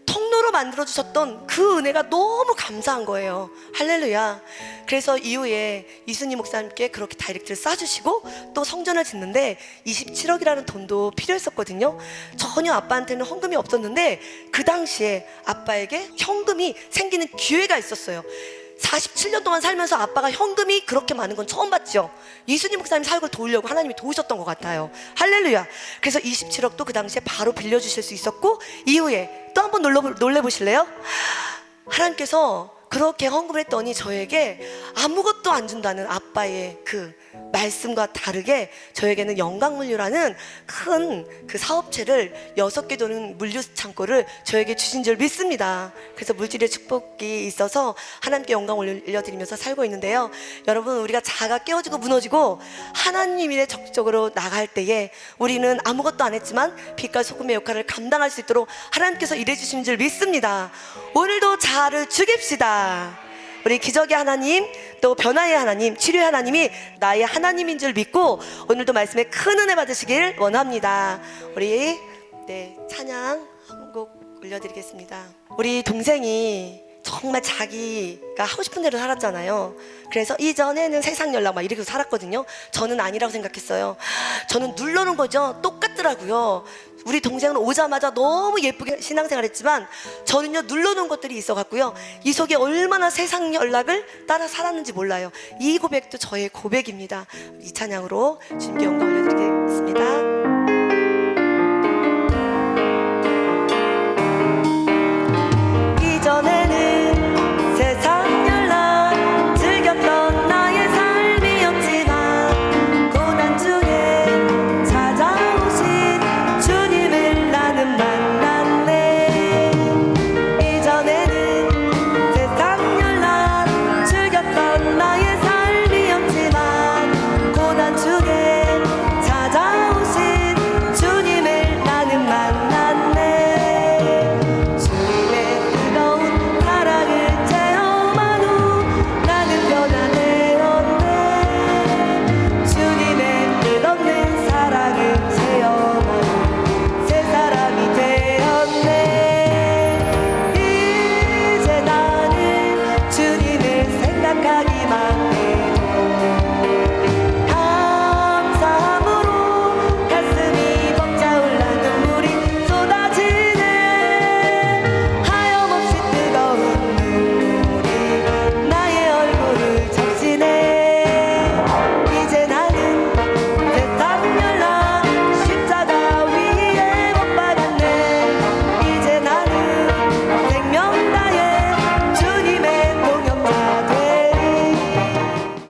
통로로 만들어주셨던 그 은혜가 너무 감사한 거예요. 할렐루야. 그래서 이후에 이순희 목사님께 그렇게 다이렉트를 쏴주시고 또 성전을 짓는데 27억이라는 돈도 필요했었거든요. 전혀 아빠한테는 헌금이 없었는데 그 당시에 아빠에게 현금이 생기는 기회가 있었어요. 47년 동안 살면서 아빠가 현금이 그렇게 많은 건 처음 봤죠. 이순희 목사님 사역을 도우려고 하나님이 도우셨던 것 같아요. 할렐루야. 그래서 27억도 그 당시에 바로 빌려주실 수 있었고, 이후에 또 한번 놀래보실래요? 하나님께서 그렇게 헌금을 했더니 저에게 아무것도 안 준다는 아빠의 그 말씀과 다르게 저에게는 영광물류라는 큰 그 사업체를 6개 도는 물류 창고를 저에게 주신 줄 믿습니다. 그래서 물질의 축복이 있어서 하나님께 영광을 올려드리면서 살고 있는데요. 여러분, 우리가 자아가 깨어지고 무너지고 하나님 일에 적극적으로 나갈 때에 우리는 아무것도 안 했지만 빛과 소금의 역할을 감당할 수 있도록 하나님께서 일해주신 줄 믿습니다. 오늘도 자아를 죽입시다. 우리 기적의 하나님, 또 변화의 하나님, 치료의 하나님이 나의 하나님인 줄 믿고 오늘도 말씀에 큰 은혜 받으시길 원합니다. 우리 찬양 한 곡 올려드리겠습니다. 우리 동생이 정말 자기가 하고 싶은 대로 살았잖아요. 그래서 이전에는 세상 연락 막 이렇게 살았거든요. 저는 아니라고 생각했어요. 저는 누르는 거죠. 똑같더라고요. 우리 동생은 오자마자 너무 예쁘게 신앙생활 했지만 저는요, 눌러놓은 것들이 있어갖고요, 이 속에 얼마나 세상 연락을 따라 살았는지 몰라요. 이 고백도 저의 고백입니다. 이 찬양으로 주님께 영광 올려드리겠습니다.